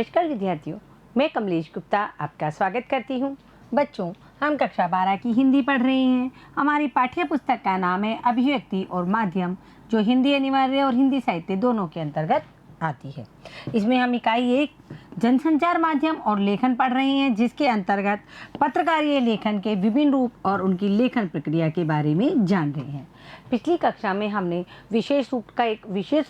नमस्कार विद्यार्थियों, मैं कमलेश गुप्ता आपका स्वागत करती हूँ। बच्चों, हम कक्षा 12 की हिंदी पढ़ रहे हैं। हमारी पाठ्य पुस्तक का नाम है अभिव्यक्ति और माध्यम, जो हिंदी अनिवार्य और हिंदी साहित्य दोनों के अंतर्गत आती है। इसमें हम इकाई 1 जनसंचार माध्यम और लेखन पढ़ रहे हैं, जिसके अंतर्गत पत्रकारीय लेखन के विभिन्न रूप और उनकी लेखन प्रक्रिया के बारे में जान रहे हैं। पिछली कक्षा में हमने विशेष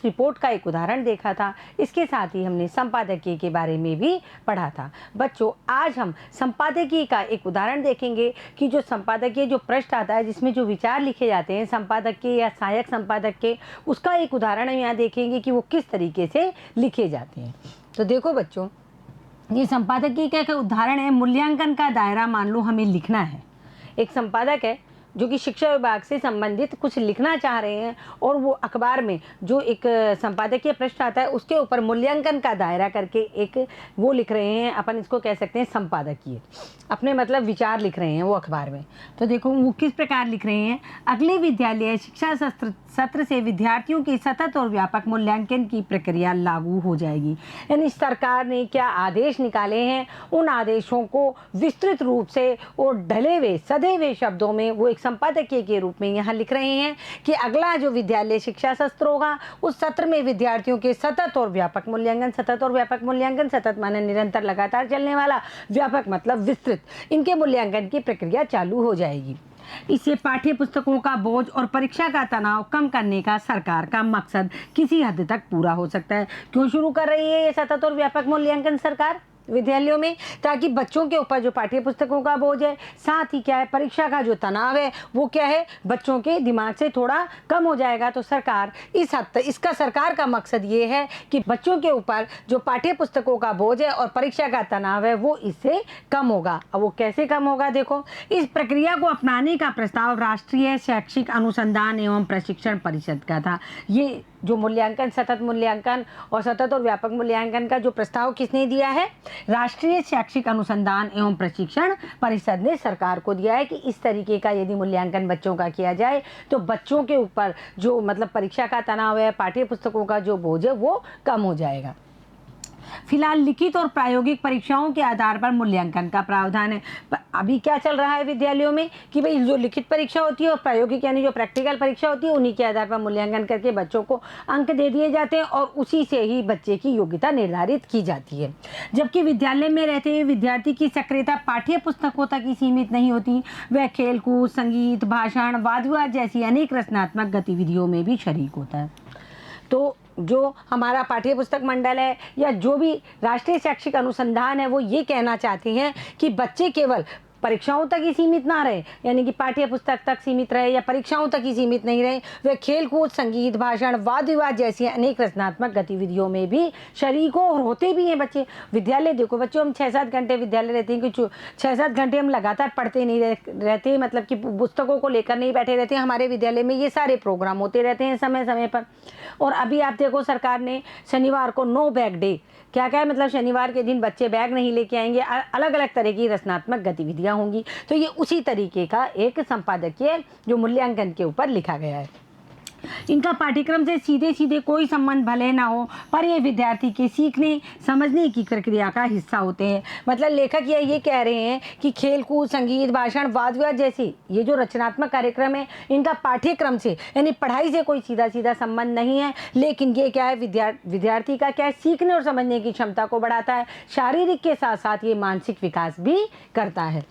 रिपोर्ट का एक उदाहरण देखा था। इसके साथ ही हमने संपादकीय के बारे में भी पढ़ा था। बच्चों, आज हम संपादकीय का एक उदाहरण देखेंगे कि जो संपादकीय जो पृष्ठ आता है, जिसमें जो विचार लिखे जाते हैं संपादकीय या सहायक संपादक के, उसका एक उदाहरण हम यहाँ देखेंगे कि वो किस तरीके से लिखे जाते हैं। तो देखो बच्चों, ये संपादकीय का एक उदाहरण है। मूल्यांकन का दायरा मान लो हमें लिखना है। एक संपादक है जो कि शिक्षा विभाग से संबंधित कुछ लिखना चाह रहे हैं, और वो अखबार में जो एक संपादकीय पृष्ठ आता है उसके ऊपर मूल्यांकन का दायरा करके एक वो लिख रहे हैं। अपन इसको कह सकते हैं संपादकीय, अपने मतलब विचार लिख रहे हैं वो अखबार में। तो देखो वो किस प्रकार लिख रहे हैं। अगले विद्यालय शिक्षा सत्र से विद्यार्थियों के सतत और व्यापक मूल्यांकन की प्रक्रिया लागू हो जाएगी। यानी सरकार ने क्या आदेश निकाले हैं, उन आदेशों को विस्तृत रूप से और ढले हुए सधे हुए शब्दों में वो एक संपादकीय के रूप में यहाँ लिख रहे हैं कि अगला जो विद्यालय शिक्षा सत्र होगा, उस सत्र में विद्यार्थियों के सतत और व्यापक मूल्यांकन, सतत माने निरंतर लगातार चलने वाला, व्यापक मतलब विस्तृत, इनके मूल्यांकन की प्रक्रिया चालू हो जाएगी। इससे पाठ्य पुस्तकों का बोझ और परीक्षा का तनाव कम करने का सरकार का मकसद किसी हद तक पूरा हो सकता है। क्यों शुरू कर रही है ये सतत और व्यापक मूल्यांकन सरकार विद्यालयों में? ताकि बच्चों के ऊपर जो पाठ्य पुस्तकों का बोझ है, साथ ही क्या है परीक्षा का जो तनाव है, वो क्या है बच्चों के दिमाग से थोड़ा कम हो जाएगा। तो सरकार इस हद तक, इसका सरकार का मकसद ये है कि बच्चों के ऊपर जो पाठ्य पुस्तकों का बोझ है और परीक्षा का तनाव है वो इससे कम होगा। अब वो कैसे कम होगा? देखो, इस प्रक्रिया को अपनाने का प्रस्ताव राष्ट्रीय शैक्षिक अनुसंधान एवं प्रशिक्षण परिषद का था। ये जो मूल्यांकन, सतत मूल्यांकन और सतत और व्यापक मूल्यांकन का जो प्रस्ताव किसने दिया है? राष्ट्रीय शैक्षिक अनुसंधान एवं प्रशिक्षण परिषद ने सरकार को दिया है कि इस तरीके का यदि मूल्यांकन बच्चों का किया जाए तो बच्चों के ऊपर जो मतलब परीक्षा का तनाव है, पाठ्य पुस्तकों का जो बोझ है वो कम हो जाएगा। फिलहाल लिखित और प्रायोगिक परीक्षाओं के आधार पर मूल्यांकन का प्रावधान है। अभी क्या चल रहा है विद्यालयों में कि भाई जो लिखित परीक्षा होती है और प्रायोगिक यानी जो प्रैक्टिकल परीक्षा होती है, उन्हीं के आधार पर मूल्यांकन करके बच्चों को अंक दे दिए जाते हैं और उसी से ही बच्चे की योग्यता निर्धारित की जाती है। जबकि विद्यालय में रहते हुए विद्यार्थी की सक्रियता पाठ्य पुस्तकों तक ही सीमित नहीं होती, वह खेलकूद, संगीत, भाषण, वाद विवाद जैसी अनेक रचनात्मक गतिविधियों में भी शरीक होता है। तो जो हमारा पाठ्य पुस्तक मंडल है या जो भी राष्ट्रीय शैक्षिक अनुसंधान है, वो ये कहना चाहते हैं कि बच्चे केवल परीक्षाओं तक ही सीमित ना रहे, यानी कि पाठ्य पुस्तक तक सीमित रहे या परीक्षाओं तक ही सीमित नहीं रहे, वे खेल कूद, संगीत, भाषण, वाद विवाद जैसी अनेक रचनात्मक गतिविधियों में भी शरीक हो और होते भी हैं बच्चे। विद्यालय देखो बच्चों, हम 6-7 घंटे विद्यालय रहते हैं कि 6-7 घंटे हम लगातार पढ़ते नहीं रहते, मतलब कि पुस्तकों को लेकर नहीं बैठे रहते हैं। हमारे विद्यालय में ये सारे प्रोग्राम होते रहते हैं समय समय पर। और अभी आप देखो, सरकार ने शनिवार को नो बैग डे, क्या क्या है मतलब शनिवार के दिन बच्चे बैग नहीं लेके आएंगे, अलग अलग तरह की रचनात्मक गतिविधियां होंगी। तो ये उसी तरीके का एक संपादकीय जो मूल्यांकन के ऊपर लिखा गया है। इनका पाठ्यक्रम से सीधे सीधे कोई संबंध भले ना हो, पर ये विद्यार्थी के सीखने समझने की प्रक्रिया का हिस्सा होते हैं। मतलब लेखक ये कह रहे हैं कि खेल कूद, संगीत, भाषण, वाद विवाद जैसी ये जो रचनात्मक कार्यक्रम है, इनका पाठ्यक्रम से यानी पढ़ाई से कोई सीधा सीधा संबंध नहीं है, लेकिन ये क्या है विद्यार्थी का क्या है सीखने और समझने की क्षमता को बढ़ाता है, शारीरिक के साथ साथ ये मानसिक विकास भी करता है।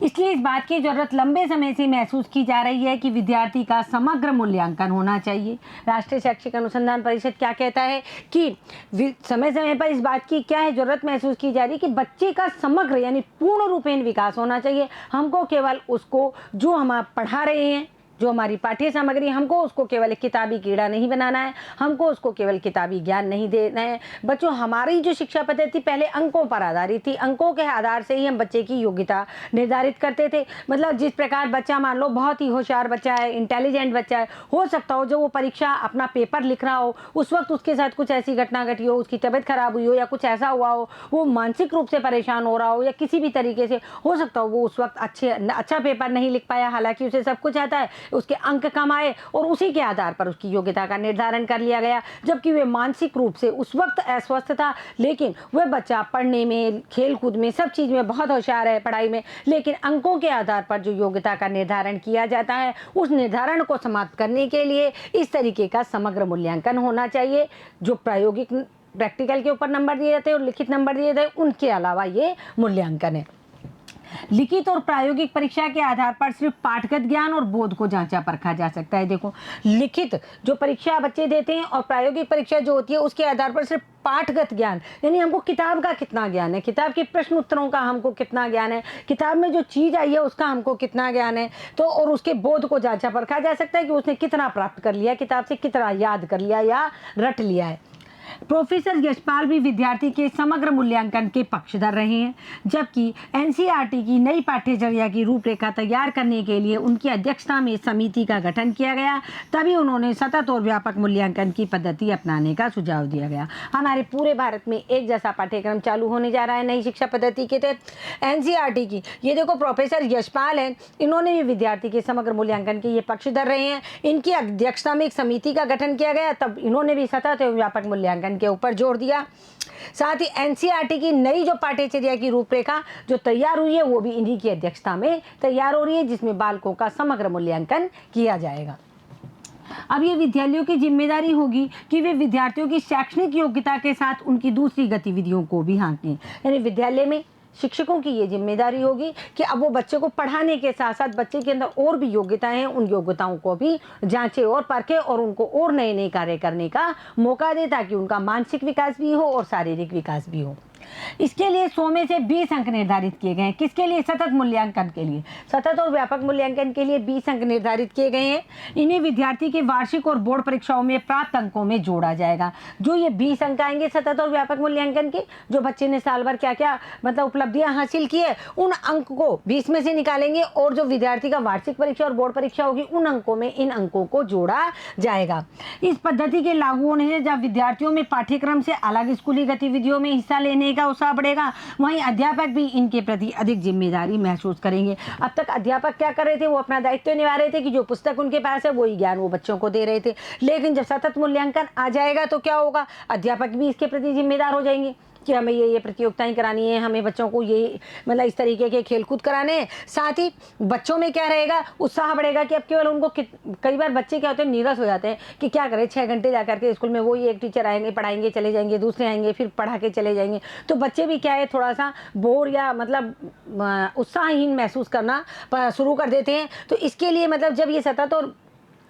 इसलिए इस बात की जरूरत लंबे समय से महसूस की जा रही है कि विद्यार्थी का समग्र मूल्यांकन होना चाहिए। राष्ट्रीय शैक्षिक अनुसंधान परिषद क्या कहता है कि समय समय पर इस बात की क्या है जरूरत महसूस की जा रही है कि बच्चे का समग्र यानी पूर्ण रूपेण विकास होना चाहिए। हमको केवल उसको जो हम पढ़ा रहे हैं, जो हमारी पाठ्य सामग्री, हमको उसको केवल एक किताबी कीड़ा नहीं बनाना है, हमको उसको केवल किताबी ज्ञान नहीं देना है। बच्चों, हमारी जो शिक्षा पद्धति पहले अंकों पर आधारित थी, अंकों के आधार से ही हम बच्चे की योग्यता निर्धारित करते थे। मतलब जिस प्रकार बच्चा मान लो बहुत ही होशियार बच्चा है, इंटेलिजेंट बच्चा है, हो सकता हो जो वो परीक्षा अपना पेपर लिख रहा हो उस वक्त उसके साथ कुछ ऐसी घटना घटी हो, उसकी तबीयत खराब हुई हो या कुछ ऐसा हुआ हो, वो मानसिक रूप से परेशान हो रहा हो या किसी भी तरीके से हो सकता हो वो उस वक्त अच्छा पेपर नहीं लिख पाया, हालांकि उसे सब कुछ आता है, उसके अंक कम आए और उसी के आधार पर उसकी योग्यता का निर्धारण कर लिया गया, जबकि वह मानसिक रूप से उस वक्त अस्वस्थ था, लेकिन वह बच्चा पढ़ने में, खेल कूद में, सब चीज़ में बहुत होशियार है पढ़ाई में, लेकिन अंकों के आधार पर जो योग्यता का निर्धारण किया जाता है, उस निर्धारण को समाप्त करने के लिए इस तरीके का समग्र मूल्यांकन होना चाहिए। जो प्रायोगिक प्रैक्टिकल के ऊपर नंबर दिए जाते हैं और लिखित नंबर दिए जाते हैं, उनके अलावा ये मूल्यांकन है। लिखित और प्रायोगिक परीक्षा के आधार पर सिर्फ पाठगत ज्ञान और बोध को जांचा परखा जा सकता है। देखो, लिखित जो परीक्षा बच्चे देते हैं और प्रायोगिक परीक्षा जो होती है उसके आधार पर सिर्फ पाठगत ज्ञान, यानी हमको किताब का कितना ज्ञान है, किताब के प्रश्न उत्तरों का हमको कितना ज्ञान है, किताब में जो चीज़ आई है उसका हमको कितना ज्ञान है, तो और उसके बोध को जांचा परखा जा सकता है कि उसने कितना प्राप्त कर लिया, किताब से कितना याद कर लिया या रट लिया है। प्रोफेसर यशपाल भी विद्यार्थी के समग्र मूल्यांकन के पक्षधर रहे हैं, जबकि एनसीईआरटी की नई पाठ्यचर्या की रूपरेखा तैयार करने के लिए उनकी अध्यक्षता में समिति का गठन किया गया। तभी उन्होंने सतत और व्यापक मूल्यांकन की पद्धति अपनाने का सुझाव दिया गया। हमारे पूरे भारत में एक जैसा पाठ्यक्रम चालू होने जा रहा है नई शिक्षा पद्धति के तहत। एनसीईआरटी की ये देखो प्रोफेसर यशपाल हैं, इन्होंने भी विद्यार्थी के समग्र मूल्यांकन के ये पक्षधर रहे हैं। इनकी अध्यक्षता में एक समिति का गठन किया गया, तब इन्होंने भी सतत एवं व्यापक मूल्यांकन के ऊपर जोर दिया। साथ ही एनसीईआरटी की नई जो पाठ्यचर्या की रूपरेखा जो तैयार हुई है वो भी इन्हीं की अध्यक्षता में तैयार हो रही है, जिसमें बालकों का समग्र मूल्यांकन किया जाएगा। अब ये विद्यालयों की जिम्मेदारी होगी कि वे विद्यार्थियों की शैक्षणिक योग्यता के साथ उनकी दूसरी गतिविधियों को भी हाँकें। यानी विद्यालय में शिक्षकों की ये जिम्मेदारी होगी कि अब वो बच्चे को पढ़ाने के साथ साथ बच्चे के अंदर और भी योग्यताएं हैं, उन योग्यताओं को भी जांचे और परखे और उनको और नए नए कार्य करने का मौका दे, ताकि उनका मानसिक विकास भी हो और शारीरिक विकास भी हो। इसके लिए 100 में से 20 अंक निर्धारित किए गए हैं। किसके लिए? सतत मूल्यांकन के लिए। सतत और व्यापक मूल्यांकन के लिए 20 अंक निर्धारित किए गए हैं। इन्हें विद्यार्थी के वार्षिक और बोर्ड परीक्षाओं में प्राप्त अंकों में जोड़ा जाएगा। जो ये 20 अंक आएंगे सतत और व्यापक मूल्यांकन के, जो बच्चे ने साल भर क्या क्या मतलब उपलब्धियां हासिल की है, उन अंक को 20 में से निकालेंगे और जो विद्यार्थी का वार्षिक परीक्षा और बोर्ड परीक्षा होगी उन अंकों में इन अंकों को जोड़ा जाएगा। इस पद्धति के लागू होने से जब विद्यार्थियों में पाठ्यक्रम से अलग स्कूली गतिविधियों में हिस्सा लेने का उत्साह बढ़ेगा, वहीं अध्यापक भी इनके प्रति अधिक जिम्मेदारी महसूस करेंगे। अब तक अध्यापक क्या कर रहे थे? वो अपना दायित्व निभा रहे थे कि जो पुस्तक उनके पास है वही ज्ञान वो बच्चों को दे रहे थे। लेकिन जब सतत मूल्यांकन आ जाएगा तो क्या होगा? अध्यापक भी इसके प्रति जिम्मेदार हो जाएंगे कि हमें ये प्रतियोगिताएं करानी है, हमें बच्चों को ये मतलब इस तरीके के खेलकूद कराने हैं। साथ ही बच्चों में क्या रहेगा? उत्साह बढ़ेगा कि अब केवल उनको कई बार बच्चे क्या होते हैं, नीरस हो जाते हैं कि क्या करें, 6 घंटे जा करके स्कूल में वही एक टीचर आएंगे, पढ़ाएंगे, चले जाएंगे, दूसरे आएंगे, फिर पढ़ा के चले जाएंगे। तो बच्चे भी क्या है, थोड़ा सा बोर या मतलब उत्साहहीन महसूस करना शुरू कर देते हैं। तो इसके लिए मतलब जब ये सतत और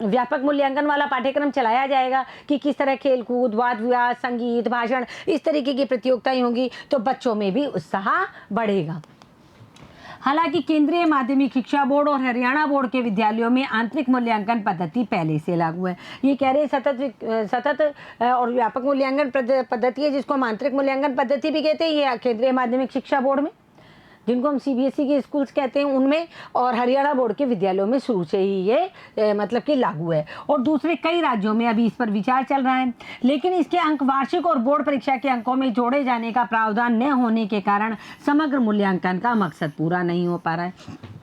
व्यापक मूल्यांकन वाला पाठ्यक्रम चलाया जाएगा कि किस तरह खेल कूद, वाद विवाद, संगीत, भाषण, इस तरीके की प्रतियोगिताएं होंगी, तो बच्चों में भी उत्साह बढ़ेगा। हालांकि केंद्रीय माध्यमिक शिक्षा बोर्ड और हरियाणा बोर्ड के विद्यालयों में आंतरिक मूल्यांकन पद्धति पहले से लागू है। ये कह रहे हैं सतत और व्यापक मूल्यांकन पद्धति है, जिसको हम आंतरिक मूल्यांकन पद्धति भी कहते हैं। ये केंद्रीय माध्यमिक शिक्षा बोर्ड में, जिनको हम सीबीएसई के स्कूल्स कहते हैं, उनमें और हरियाणा बोर्ड के विद्यालयों में शुरू से ही ये मतलब कि लागू है। और दूसरे कई राज्यों में अभी इस पर विचार चल रहा है, लेकिन इसके अंक वार्षिक और बोर्ड परीक्षा के अंकों में जोड़े जाने का प्रावधान न होने के कारण समग्र मूल्यांकन का मकसद पूरा नहीं हो पा रहा है।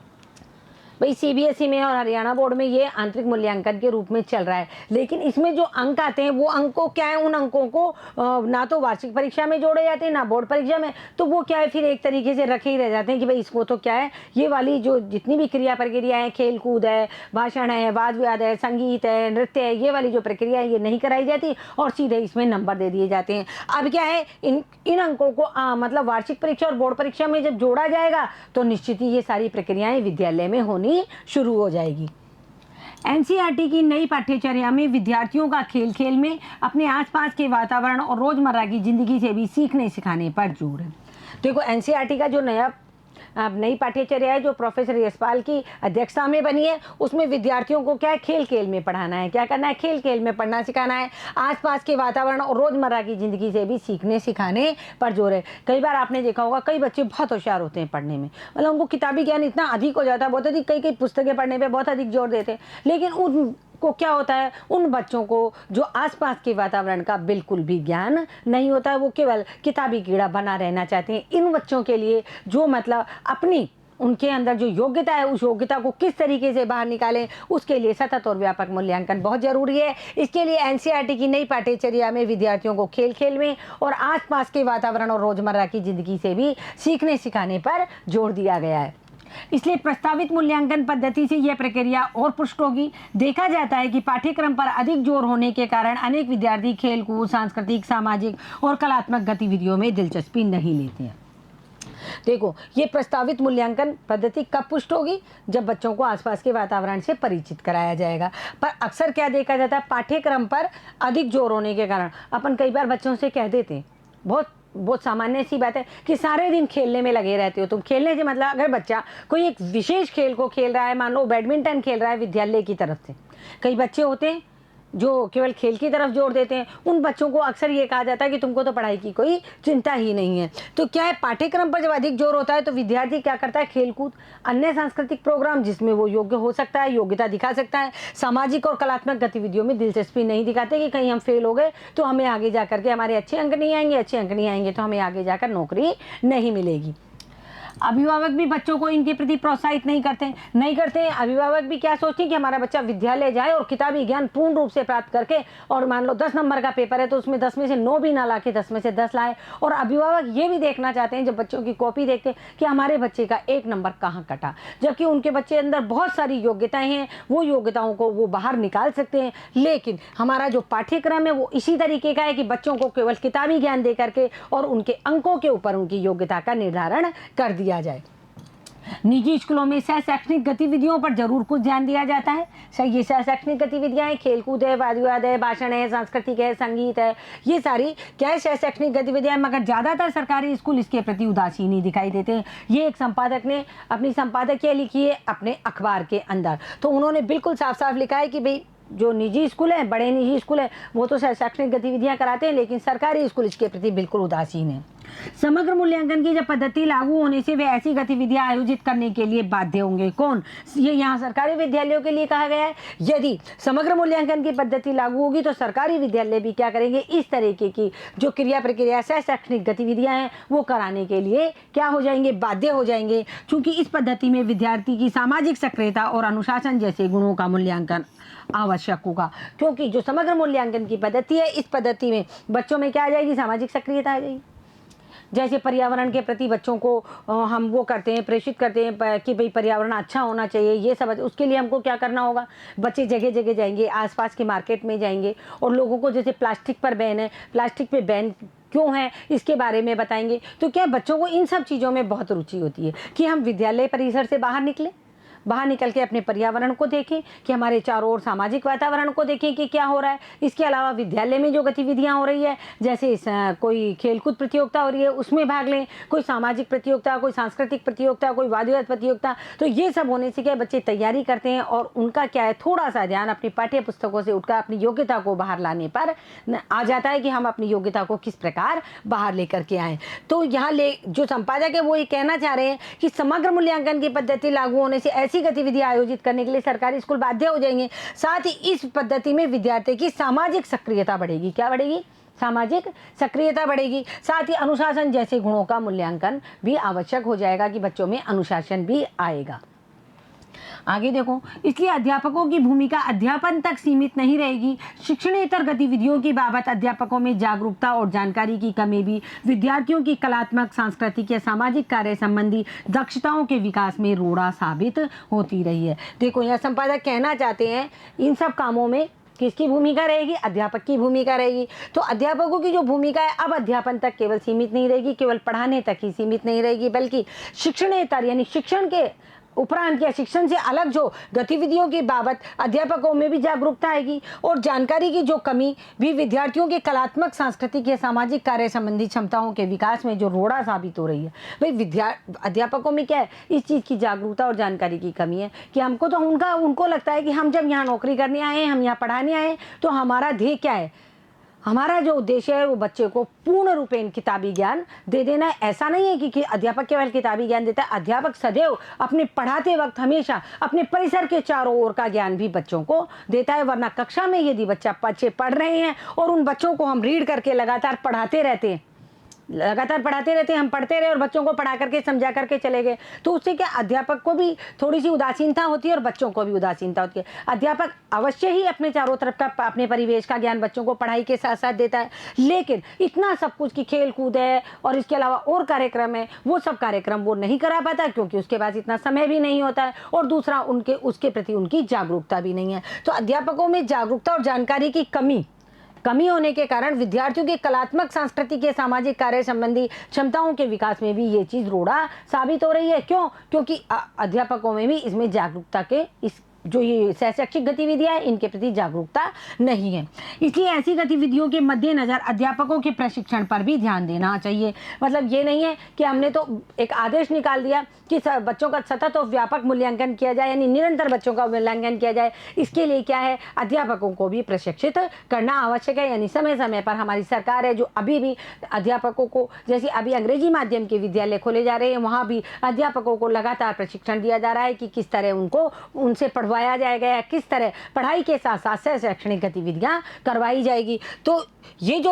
भाई सीबीएसई में और हरियाणा बोर्ड में ये आंतरिक मूल्यांकन के रूप में चल रहा है, लेकिन इसमें जो अंक आते हैं वो अंकों क्या है, उन अंकों को ना तो वार्षिक परीक्षा में जोड़े जाते हैं ना बोर्ड परीक्षा में, तो वो क्या है फिर एक तरीके से रखे ही रह जाते हैं कि भाई इसको तो क्या है, ये वाली जो जितनी भी क्रिया प्रक्रिया है, खेल कूद है, भाषण है, वाद विवाद है, संगीत है, नृत्य है, ये वाली जो प्रक्रिया है ये नहीं कराई जाती और सीधे इसमें नंबर दे दिए जाते हैं। अब क्या है, इन अंकों को मतलब वार्षिक परीक्षा और बोर्ड परीक्षा में जब जोड़ा जाएगा तो निश्चित ही ये सारी प्रक्रियाएं विद्यालय में होनी शुरू हो जाएगी। एनसीईआरटी की नई पाठ्यचर्या में विद्यार्थियों का खेल खेल में अपने आसपास के वातावरण और रोजमर्रा की जिंदगी से भी सीखने सिखाने पर जोर है। देखो एनसीईआरटी का जो नई पाठ्यचर्या है जो प्रोफेसर यशपाल की अध्यक्षता में बनी है, उसमें विद्यार्थियों को क्या है, खेल खेल में पढ़ाना है। क्या करना है? खेल खेल में पढ़ना सिखाना है। आसपास के वातावरण और रोजमर्रा की जिंदगी से भी सीखने सिखाने पर जोर है। कई बार आपने देखा होगा कई बच्चे बहुत होशियार होते हैं पढ़ने में, मतलब उनको किताबी ज्ञान इतना अधिक हो जाता है, बहुत अधिक, कई पुस्तकें पढ़ने पर बहुत अधिक जोर देते हैं, लेकिन उनको क्या होता है, उन बच्चों को जो आसपास के वातावरण का बिल्कुल भी ज्ञान नहीं होता है, वो केवल किताबी कीड़ा बना रहना चाहते हैं। इन बच्चों के लिए जो मतलब अपनी उनके अंदर जो योग्यता है उस योग्यता को किस तरीके से बाहर निकालें, उसके लिए सतत और व्यापक मूल्यांकन बहुत ज़रूरी है। इसके लिए एनसीईआरटी की नई पाठ्यचर्या में विद्यार्थियों को खेल खेल में और आसपास के वातावरण और रोज़मर्रा की ज़िंदगी से भी सीखने सिखाने पर जोर दिया गया है। इसलिए प्रस्तावित मूल्यांकन पद्धति से यह प्रक्रिया और पुष्ट होगी। देखा जाता है कि पाठ्यक्रम पर अधिक जोर होने के कारण अनेक विद्यार्थी खेलकूद, सांस्कृतिक, सामाजिक और कलात्मक गतिविधियों में दिलचस्पी नहीं लेते हैं। देखो, ये प्रस्तावित मूल्यांकन पद्धति कब पुष्ट होगी? जब बच्चों को आसपास के वातावरण से परिचित कराया जाएगा। पर अक्सर क्या देखा जाता है, पाठ्यक्रम पर अधिक जोर होने के कारण अपन कई बार बच्चों से कह देते हैं, बहुत सामान्य सी बात है कि सारे दिन खेलने में लगे रहते हो तुम। खेलने से मतलब अगर बच्चा कोई एक विशेष खेल को खेल रहा है, मान लो बैडमिंटन खेल रहा है विद्यालय की तरफ से, कई बच्चे होते हैं जो केवल खेल की तरफ जोर देते हैं, उन बच्चों को अक्सर ये कहा जाता है कि तुमको तो पढ़ाई की कोई चिंता ही नहीं है। तो क्या है, पाठ्यक्रम पर जब अधिक जोर होता है तो विद्यार्थी क्या करता है, खेलकूद, अन्य सांस्कृतिक प्रोग्राम जिसमें वो योग्य हो सकता है, योग्यता दिखा सकता है, सामाजिक और कलात्मक गतिविधियों में दिलचस्पी नहीं दिखाते कि कहीं हम फेल हो गए तो हमें आगे जा करके हमारे अच्छे अंक नहीं आएंगे, अच्छे अंक नहीं आएंगे तो हमें आगे जाकर नौकरी नहीं मिलेगी। अभिभावक भी बच्चों को इनके प्रति प्रोत्साहित नहीं करते। अभिभावक भी क्या सोचते हैं कि हमारा बच्चा विद्यालय जाए और किताबी ज्ञान पूर्ण रूप से प्राप्त करके, और मान लो 10 नंबर का पेपर है तो उसमें 10 में से 9 भी ना लाके 10 में से 10 लाए। और अभिभावक ये भी देखना चाहते हैं जब बच्चों की कॉपी देखते हैं कि हमारे बच्चे का 1 नंबर कहाँ कटा, जबकि उनके बच्चे अंदर बहुत सारी योग्यताएं हैं, वो योग्यताओं को वो बाहर निकाल सकते हैं। लेकिन हमारा जो पाठ्यक्रम है वो इसी तरीके का है कि बच्चों को केवल किताबी ज्ञान दे करके और उनके अंकों के ऊपर उनकी योग्यता का निर्धारण कर दिया जाए। निजी स्कूलों में सह शैक्षणिक गतिविधियों पर जरूर कुछ ध्यान दिया जाता है। ये सह शैक्षणिक गतिविधियां हैं, खेलकूद है, वाद विवाद है, भाषण है, सांस्कृतिक है, संगीत है, ये सारी क्या है, सह शैक्षणिक गतिविधियां। मगर ज़्यादातर सरकारी स्कूल इसके प्रति उदासीन ही दिखाई देते हैं। ये एक संपादक ने अपनी संपादकीय लिखी है अपने अखबार के अंदर, तो उन्होंने बिल्कुल साफ साफ लिखा है कि भाई जो निजी स्कूल है, बड़े निजी स्कूल है, वो तो शैक्षणिक गतिविधियां कराते हैं, लेकिन सरकारी स्कूल इसके प्रति बिल्कुल उदासीन है। समग्र मूल्यांकन की जब पद्धति लागू होने से वे ऐसी गतिविधियां आयोजित करने के लिए बाध्य होंगे। कौन? ये यहाँ सरकारी विद्यालयों के लिए कहा गया है। यदि समग्र मूल्यांकन की पद्धति लागू होगी तो सरकारी विद्यालय भी क्या करेंगे, इस तरीके की जो क्रिया प्रक्रिया सह शैक्षणिक गतिविधियां हैं वो कराने के लिए क्या हो जाएंगे, बाध्य हो जाएंगे। क्योंकि इस पद्धति में विद्यार्थी की सामाजिक सक्रियता और अनुशासन जैसे गुणों का मूल्यांकन आवश्यक होगा। क्योंकि जो समग्र मूल्यांकन की पद्धति है, इस पद्धति में बच्चों में क्या आ जाएगी, सामाजिक सक्रियता आ जाएगी। जैसे पर्यावरण के प्रति बच्चों को हम वो करते हैं, प्रेषित करते हैं कि भाई पर्यावरण अच्छा होना चाहिए, ये सब। उसके लिए हमको क्या करना होगा, बच्चे जगह जगह जाएंगे, आसपास के मार्केट में जाएंगे और लोगों को जैसे प्लास्टिक पर बैन है, प्लास्टिक पे बैन क्यों है इसके बारे में बताएंगे। तो क्या बच्चों को इन सब चीज़ों में बहुत रुचि होती है कि हम विद्यालय परिसर से बाहर निकले, बाहर निकल के अपने पर्यावरण को देखें, कि हमारे चारों ओर सामाजिक वातावरण को देखें कि क्या हो रहा है। इसके अलावा विद्यालय में जो गतिविधियां हो रही है, जैसे कोई खेलकूद प्रतियोगिता हो रही है उसमें भाग लें, कोई सामाजिक प्रतियोगिता, कोई सांस्कृतिक प्रतियोगिता, कोई वाद विवाद प्रतियोगिता। तो ये सब होने से क्या बच्चे तैयारी करते हैं और उनका क्या है, थोड़ा सा ध्यान अपनी पाठ्य पुस्तकों से उठकर अपनी योग्यता को बाहर लाने पर आ जाता है कि हम अपनी योग्यता को किस प्रकार बाहर लेकर के आएँ। तो यहाँ जो संपादक है वो ये कहना चाह रहे हैं कि समग्र मूल्यांकन की पद्धति लागू होने से ऐसी गतिविधियां आयोजित करने के लिए सरकारी स्कूल बाध्य हो जाएंगे। साथ ही इस पद्धति में विद्यार्थी की सामाजिक सक्रियता बढ़ेगी। क्या बढ़ेगी? सामाजिक सक्रियता बढ़ेगी। साथ ही अनुशासन जैसे गुणों का मूल्यांकन भी आवश्यक हो जाएगा कि बच्चों में अनुशासन भी आएगा। आगे देखो, इसलिए अध्यापकों की भूमिका अध्यापन तक सीमित नहीं रहेगी। शिक्षणेतर गतिविधियों की बाबत अध्यापकों में जागरूकता और जानकारी की कमी भी विद्यार्थियों की कलात्मक, सांस्कृतिक या सामाजिक कार्य संबंधी दक्षताओं के विकास में रोड़ा साबित होती रही है। देखो, यह संपादक कहना चाहते हैं इन सब कामों में किसकी भूमिका रहेगी, अध्यापक की भूमिका रहेगी। तो अध्यापकों की जो भूमिका है अब अध्यापन तक केवल सीमित नहीं रहेगी, केवल पढ़ाने तक ही सीमित नहीं रहेगी, बल्कि शिक्षणेतर यानी शिक्षण के उपरांत या शिक्षण से अलग जो गतिविधियों की बाबत अध्यापकों में भी जागरूकता आएगी। और जानकारी की जो कमी भी विद्यार्थियों के कलात्मक, सांस्कृतिक या सामाजिक कार्य संबंधी क्षमताओं के विकास में जो रोड़ा साबित हो रही है, भाई अध्यापकों में क्या है, इस चीज़ की जागरूकता और जानकारी की कमी है कि हमको तो उनको लगता है कि हम जब यहाँ नौकरी करने आए हैं, हम यहाँ पढ़ाने आए हैं, तो हमारा ध्येय क्या है, हमारा जो उद्देश्य है वो बच्चे को पूर्ण रूपेण किताबी ज्ञान दे देना है। ऐसा नहीं है कि अध्यापक केवल किताबी ज्ञान देता है। अध्यापक सदैव अपने पढ़ाते वक्त हमेशा अपने परिसर के चारों ओर का ज्ञान भी बच्चों को देता है। वरना कक्षा में यदि बच्चे पढ़ रहे हैं और उन बच्चों को हम रीड करके लगातार पढ़ाते रहते हैं लगातार पढ़ाते रहते हैं, हम पढ़ते रहे और बच्चों को पढ़ा करके समझा करके चले गए, तो उससे क्या अध्यापक को भी थोड़ी सी उदासीनता होती है और बच्चों को भी उदासीनता होती है। अध्यापक अवश्य ही अपने चारों तरफ का, अपने परिवेश का ज्ञान बच्चों को पढ़ाई के साथ साथ देता है, लेकिन इतना सब कुछ की खेल कूद है और इसके अलावा और कार्यक्रम है, वो सब कार्यक्रम वो नहीं करा पाता क्योंकि उसके पास इतना समय भी नहीं होता है, और दूसरा उसके प्रति उनकी जागरूकता भी नहीं है। तो अध्यापकों में जागरूकता और जानकारी की कमी होने के कारण विद्यार्थियों के कलात्मक, सांस्कृतिक या सामाजिक कार्य संबंधी क्षमताओं के विकास में भी ये चीज़ रोड़ा साबित हो रही है। क्यों? क्योंकि अध्यापकों में भी इसमें जागरूकता के जो ये शैक्षिक गतिविधियां हैं इनके प्रति जागरूकता नहीं है। इसलिए ऐसी गतिविधियों के मद्देनज़र अध्यापकों के प्रशिक्षण पर भी ध्यान देना चाहिए। मतलब ये नहीं है कि हमने तो एक आदेश निकाल दिया कि बच्चों का सतत और व्यापक मूल्यांकन किया जाए, यानी निरंतर बच्चों का मूल्यांकन किया जाए। इसके लिए क्या है, अध्यापकों को भी प्रशिक्षित करना आवश्यक है। यानी समय समय पर हमारी सरकार है जो अभी भी अध्यापकों को, जैसे अभी अंग्रेजी माध्यम के विद्यालय खोले जा रहे हैं, वहाँ भी अध्यापकों को लगातार प्रशिक्षण दिया जा रहा है कि किस तरह उनसे पढ़वाया जाएगा, किस तरह पढ़ाई के साथ साथ शैक्षणिक गतिविधियां करवाई जाएगी। तो ये जो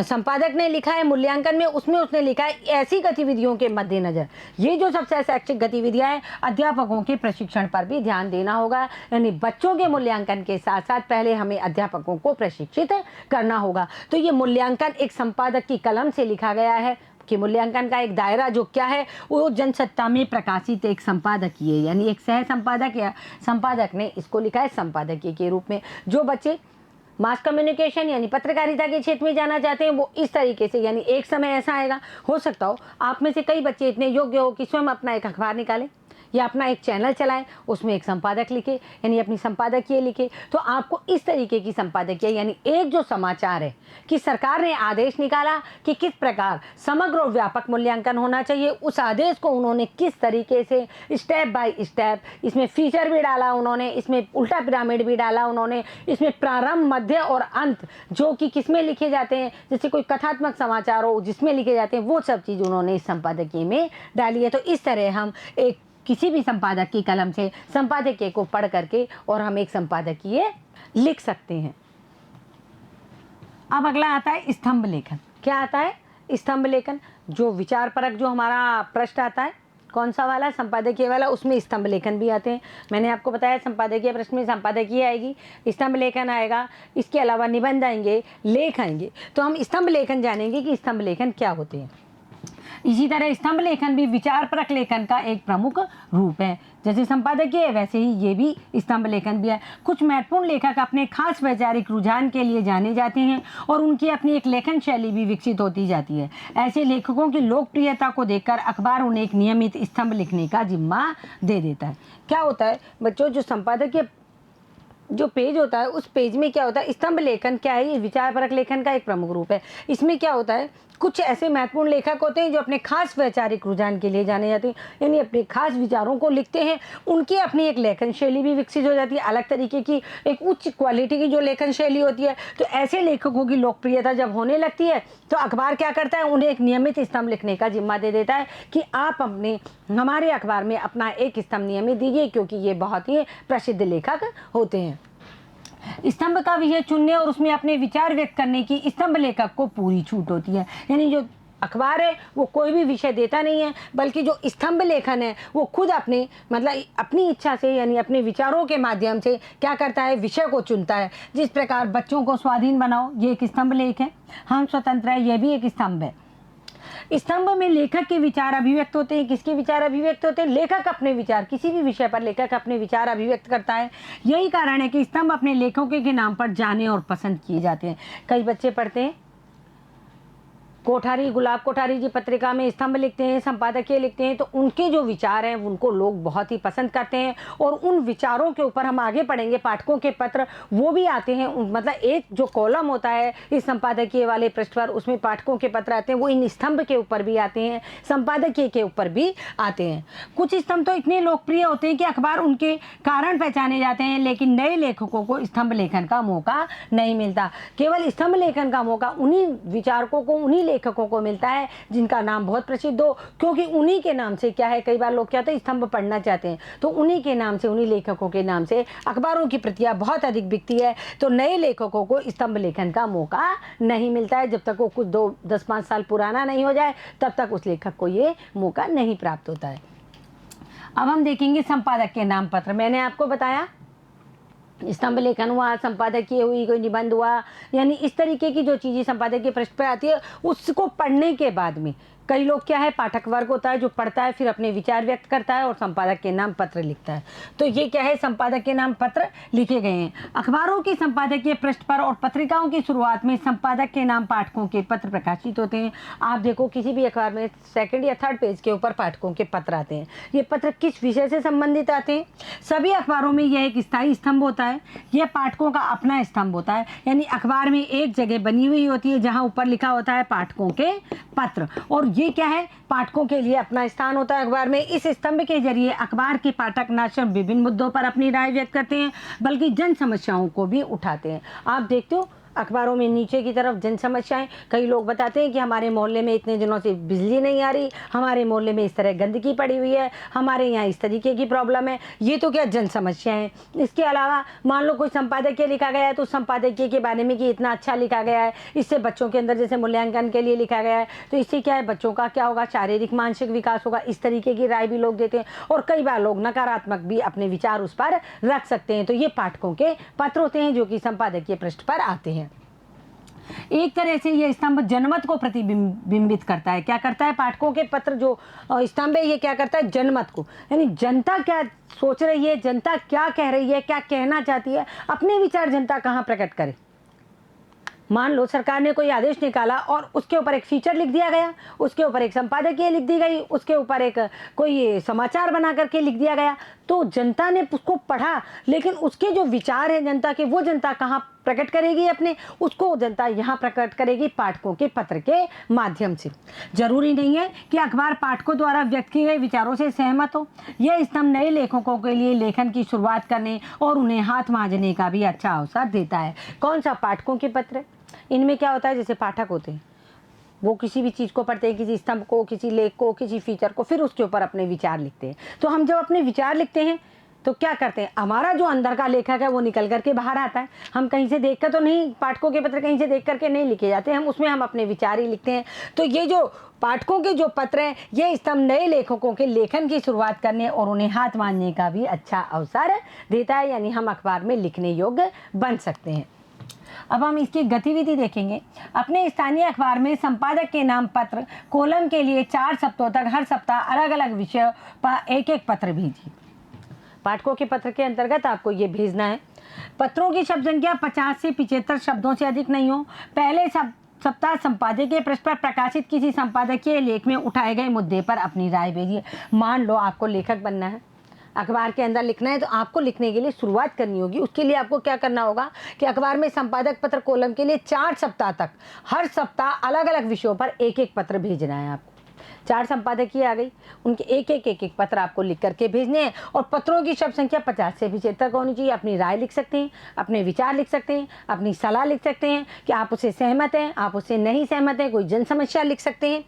संपादक ने लिखा है मूल्यांकन में, उसमें उसने लिखा है ऐसी गतिविधियों के मद्देनजर ये जो सबसे शैक्षिक गतिविधियां हैं, अध्यापकों के प्रशिक्षण पर भी ध्यान देना होगा। यानी बच्चों के मूल्यांकन के साथ साथ पहले हमें अध्यापकों को प्रशिक्षित करना होगा। तो ये मूल्यांकन एक संपादक की कलम से लिखा गया है कि मूल्यांकन का एक दायरा जो क्या है, वो जनसत्ता में प्रकाशित एक संपादकीय, यानी एक सह संपादक या संपादक ने इसको लिखा है संपादकीय के रूप में। जो बच्चे मास कम्युनिकेशन यानी पत्रकारिता के क्षेत्र में जाना चाहते हैं, वो इस तरीके से, यानी एक समय ऐसा आएगा, हो सकता हो आप में से कई बच्चे इतने योग्य हो कि स्वयं अपना एक अखबार निकालें या अपना एक चैनल चलाएं, उसमें एक संपादक लिखे, यानी अपनी संपादकीय लिखे। तो आपको इस तरीके की संपादकीय, यानी एक जो समाचार है कि सरकार ने आदेश निकाला कि किस प्रकार समग्र और व्यापक मूल्यांकन होना चाहिए, उस आदेश को उन्होंने किस तरीके से स्टेप बाय स्टेप, इसमें फीचर भी डाला उन्होंने, इसमें उल्टा पिरामिड भी डाला उन्होंने, इसमें प्रारंभ, मध्य और अंत जो कि किसमें लिखे जाते हैं, जैसे कोई कथात्मक समाचार हो जिसमें लिखे जाते हैं, वो सब चीज़ उन्होंने इस संपादकीय में डाली है। तो इस तरह हम एक किसी भी संपादक की कलम से संपादकीय को पढ़ करके और हम एक संपादकीय लिख सकते हैं। अब अगला आता है स्तंभ लेखन। क्या आता है? स्तंभ लेखन। जो विचार परक जो हमारा प्रश्न आता है, कौन सा वाला? संपादकीय वाला, उसमें स्तंभ लेखन भी आते हैं। मैंने आपको बताया संपादकीय प्रश्न में संपादकीय आएगी, स्तंभ लेखन आएगा, इसके अलावा निबंध आएंगे, लेख आएंगे। तो हम स्तंभ लेखन जानेंगे कि स्तंभ लेखन क्या होते हैं। इसी तरह स्तंभ लेखन भी विचार परक लेखन का एक प्रमुख रूप है। जैसे संपादकीय है वैसे ही ये भी स्तंभ लेखन भी है। कुछ महत्वपूर्ण लेखक अपने खास वैचारिक रुझान के लिए जाने जाते हैं और उनकी अपनी एक लेखन शैली भी विकसित होती जाती है। ऐसे लेखकों की लोकप्रियता को देखकर अखबार उन्हें एक नियमित स्तंभ लिखने का जिम्मा दे देता है। क्या होता है बच्चों, जो संपादकीय जो पेज होता है उस पेज में क्या होता है, स्तंभ लेखन क्या है, ये विचार परक लेखन का एक प्रमुख रूप है। इसमें क्या होता है, कुछ ऐसे महत्वपूर्ण लेखक होते हैं जो अपने खास वैचारिक रुझान के लिए जाने जाते हैं, यानी अपने खास विचारों को लिखते हैं। उनकी अपनी एक लेखन शैली भी विकसित हो जाती है, अलग तरीके की एक उच्च क्वालिटी की जो लेखन शैली होती है। तो ऐसे लेखकों की लोकप्रियता जब होने लगती है तो अखबार क्या करता है, उन्हें एक नियमित स्तंभ लिखने का जिम्मा दे देता है कि आप अपने हमारे अखबार में अपना एक स्तंभ नियमित दीजिए, क्योंकि ये बहुत ही प्रसिद्ध लेखक होते हैं। स्तंभ का विषय चुनने और उसमें अपने विचार व्यक्त करने की स्तंभ लेखक को पूरी छूट होती है। यानी जो अखबार है वो कोई भी विषय देता नहीं है, बल्कि जो स्तंभ लेखन है वो खुद अपने मतलब अपनी इच्छा से, यानी अपने विचारों के माध्यम से क्या करता है, विषय को चुनता है। जिस प्रकार बच्चों को स्वाधीन बनाओ, ये एक स्तंभ लेख है। हम स्वतंत्र है, ये भी एक स्तंभ है। स्तंभ में लेखक के विचार अभिव्यक्त होते हैं। किसके विचार अभिव्यक्त होते हैं? लेखक अपने विचार, किसी भी विषय पर लेखक अपने विचार अभिव्यक्त करता है। यही कारण है कि स्तंभ अपने लेखकों के नाम पर जाने और पसंद किए जाते हैं। कई बच्चे पढ़ते हैं कोठारी, गुलाब कोठारी जी पत्रिका में स्तंभ लिखते हैं, संपादकीय लिखते हैं, तो उनके जो विचार हैं उनको लोग बहुत ही पसंद करते हैं। और उन विचारों के ऊपर हम आगे पढ़ेंगे, पाठकों के पत्र वो भी आते हैं। मतलब एक जो कॉलम होता है इस संपादकीय वाले पृष्ठ पर, उसमें पाठकों के पत्र आते हैं, वो इन स्तंभ के ऊपर भी आते हैं, संपादकीय के ऊपर भी आते हैं। कुछ स्तंभ तो इतने लोकप्रिय होते हैं कि अखबार उनके कारण पहचाने जाते हैं, लेकिन नए लेखकों को स्तंभ लेखन का मौका नहीं मिलता। केवल स्तंभ लेखन का मौका उन्हीं विचारकों को, उन्हीं लेखकों को मिलता है जिनका नाम बहुत प्रसिद्ध हो, क्योंकि उन्हीं के नाम से क्या है, कई बार लोग क्या होता है स्तंभ पढ़ना चाहते हैं, तो उन्हीं के नाम से, उन्हीं लेखकों के नाम से अखबारों की प्रतियां बहुत अधिक बिकती है। तो नए लेखकों को स्तंभ लेखन का मौका नहीं मिलता है, जब तक वो कुछ 10-5 साल पुराना नहीं हो जाए तब तक उस लेखक को ये मौका नहीं प्राप्त होता है। अब हम देखेंगे संपादक के नाम पत्र। मैंने आपको बताया स्तंभ लेखन हुआ, संपादकीय हुई, कोई निबंध हुआ, यानी इस तरीके की जो चीज़ें संपादकीय पृष्ठ पर आती है उसको पढ़ने के बाद में कई लोग क्या है, पाठक वर्ग होता है जो पढ़ता है, फिर अपने विचार व्यक्त करता है और संपादक के नाम पत्र लिखता है। तो ये क्या है, संपादक के नाम पत्र लिखे गए हैं। अखबारों की संपादकीय पृष्ठ पर और पत्रिकाओं की शुरुआत में संपादक के नाम पाठकों के पत्र प्रकाशित होते हैं। आप देखो किसी भी अखबार में 2nd या 3rd पेज के ऊपर पाठकों के पत्र आते हैं। ये पत्र किस विषय से संबंधित आते हैं? सभी अखबारों में यह एक स्थायी स्तंभ होता है, यह पाठकों का अपना स्तंभ होता है, यानी अखबार में एक जगह बनी हुई होती है जहाँ ऊपर लिखा होता है पाठकों के पत्र, और ये क्या है, पाठकों के लिए अपना स्थान होता है अखबार में। इस स्तंभ के जरिए अखबार के पाठक न सिर्फ विभिन्न मुद्दों पर अपनी राय व्यक्त करते हैं बल्कि जन समस्याओं को भी उठाते हैं। आप देखते हो अखबारों में नीचे की तरफ जन समस्याएं, कई लोग बताते हैं कि हमारे मोहल्ले में इतने दिनों से बिजली नहीं आ रही, हमारे मोहल्ले में इस तरह गंदगी पड़ी हुई है, हमारे यहाँ इस तरीके की प्रॉब्लम है। ये तो क्या जन समस्याएं। इसके अलावा मान लो कोई संपादकीय लिखा गया है तो संपादकीय के बारे में कि इतना अच्छा लिखा गया है, इससे बच्चों के अंदर जैसे मूल्यांकन के लिए लिखा गया है तो इससे क्या है, बच्चों का क्या होगा, शारीरिक मानसिक विकास होगा, इस तरीके की राय भी लोग देते हैं। और कई बार लोग नकारात्मक भी अपने विचार उस पर रख सकते हैं। तो ये पाठकों के पत्र होते हैं जो कि संपादकीय पृष्ठ पर आते हैं। एक तरह से ये स्तंभ जनमत को प्रतिबिंबित करता है। क्या करता है, पाठकों के पत्र जो स्तंभ है ये क्या करता है, जनमत को, यानी जनता क्या सोच रही है, जनता क्या कह रही है, क्या कहना चाहती है, अपने विचार जनता कहाँ प्रकट करे। मान लो सरकार ने कोई आदेश निकाला और उसके ऊपर एक फीचर लिख दिया गया, उसके ऊपर एक संपादकीय लिख दी गई, उसके ऊपर एक कोई समाचार बना करके लिख दिया गया, तो जनता ने उसको पढ़ा, लेकिन उसके जो विचार है जनता के, वो जनता कहाँ प्रकट करेगी अपने, उसको जनता यहाँ प्रकट करेगी पाठकों के पत्र के माध्यम से। जरूरी नहीं है कि अखबार पाठकों द्वारा व्यक्त किए गए विचारों से सहमत हो। यह स्तंभ नए लेखकों के लिए लेखन की शुरुआत करने और उन्हें हाथ मांझने का भी अच्छा अवसर देता है। कौन सा, पाठकों के पत्र। इनमें क्या होता है, जैसे पाठक होते हैं वो किसी भी चीज़ को पढ़ते हैं, किसी स्तंभ को, किसी लेख को, किसी फीचर को, फिर उसके ऊपर अपने विचार लिखते हैं। तो हम जब अपने विचार लिखते हैं तो क्या करते हैं, हमारा जो अंदर का लेखक है वो निकल करके बाहर आता है। हम कहीं से देख कर तो नहीं, पाठकों के पत्र कहीं से देख करके नहीं लिखे जाते, हम उसमें हम अपने विचार ही लिखते हैं। तो ये जो पाठकों के जो पत्र हैं ये स्तंभ नए लेखकों के लेखन की शुरुआत करने और उन्हें हाथ मांझने का भी अच्छा अवसर देता है, यानी हम अखबार में लिखने योग्य बन सकते हैं। अब हम इसकी गतिविधि देखेंगे। अपने स्थानीय अखबार में संपादक के नाम पत्र कॉलम के लिए 4 सप्ताहों तक हर सप्ताह अलग अलग विषय पर एक एक पत्र भेजिए। पाठकों के पत्र के अंतर्गत आपको ये भेजना है। पत्रों की शब्द संख्या 50 से 75 शब्दों से अधिक नहीं हो। पहले सप्ताह संपादकीय पृष्ठ पर प्रकाशित किसी संपादकीय लेख में उठाए गए मुद्दे पर अपनी राय भेजिए। मान लो आपको लेखक बनना है, अखबार के अंदर लिखना है, तो आपको लिखने के लिए शुरुआत करनी होगी। उसके लिए आपको क्या करना होगा कि अखबार में संपादक पत्र कॉलम के लिए 4 सप्ताह तक हर सप्ताह अलग अलग विषयों पर एक एक पत्र भेजना है आपको। 4 संपादकीय आ गई, उनके एक एक पत्र आपको लिख करके भेजने हैं और पत्रों की शब्द संख्या 50 से 75 तक होनी चाहिए। अपनी राय लिख सकते हैं, अपने विचार लिख सकते हैं, अपनी सलाह लिख सकते हैं कि आप उससे सहमत हैं, आप उससे नहीं सहमत हैं, कोई जन समस्या लिख सकते हैं।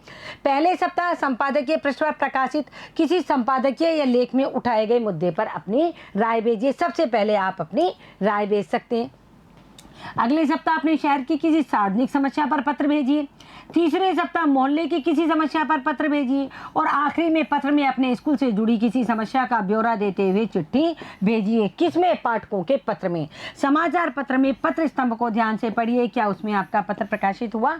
पहले सप्ताह संपादकीय पृष्ठ पर प्रकाशित किसी संपादकीय या लेख में उठाए गए मुद्दे पर अपनी राय भेजिए। सबसे पहले आप अपनी राय भेज सकते हैं। अगले सप्ताह अपने शहर की किसी सार्वजनिक समस्या पर पत्र भेजिए। तीसरे सप्ताह मोहल्ले की किसी समस्या पर पत्र भेजिए और आखिरी में पत्र में अपने स्कूल से जुड़ी किसी समस्या का ब्यौरा देते हुए चिट्ठी भेजिए। किसमें, पाठकों के पत्र में। समाचार पत्र में पत्र स्तंभ को ध्यान से पढ़िए, क्या उसमें आपका पत्र प्रकाशित हुआ।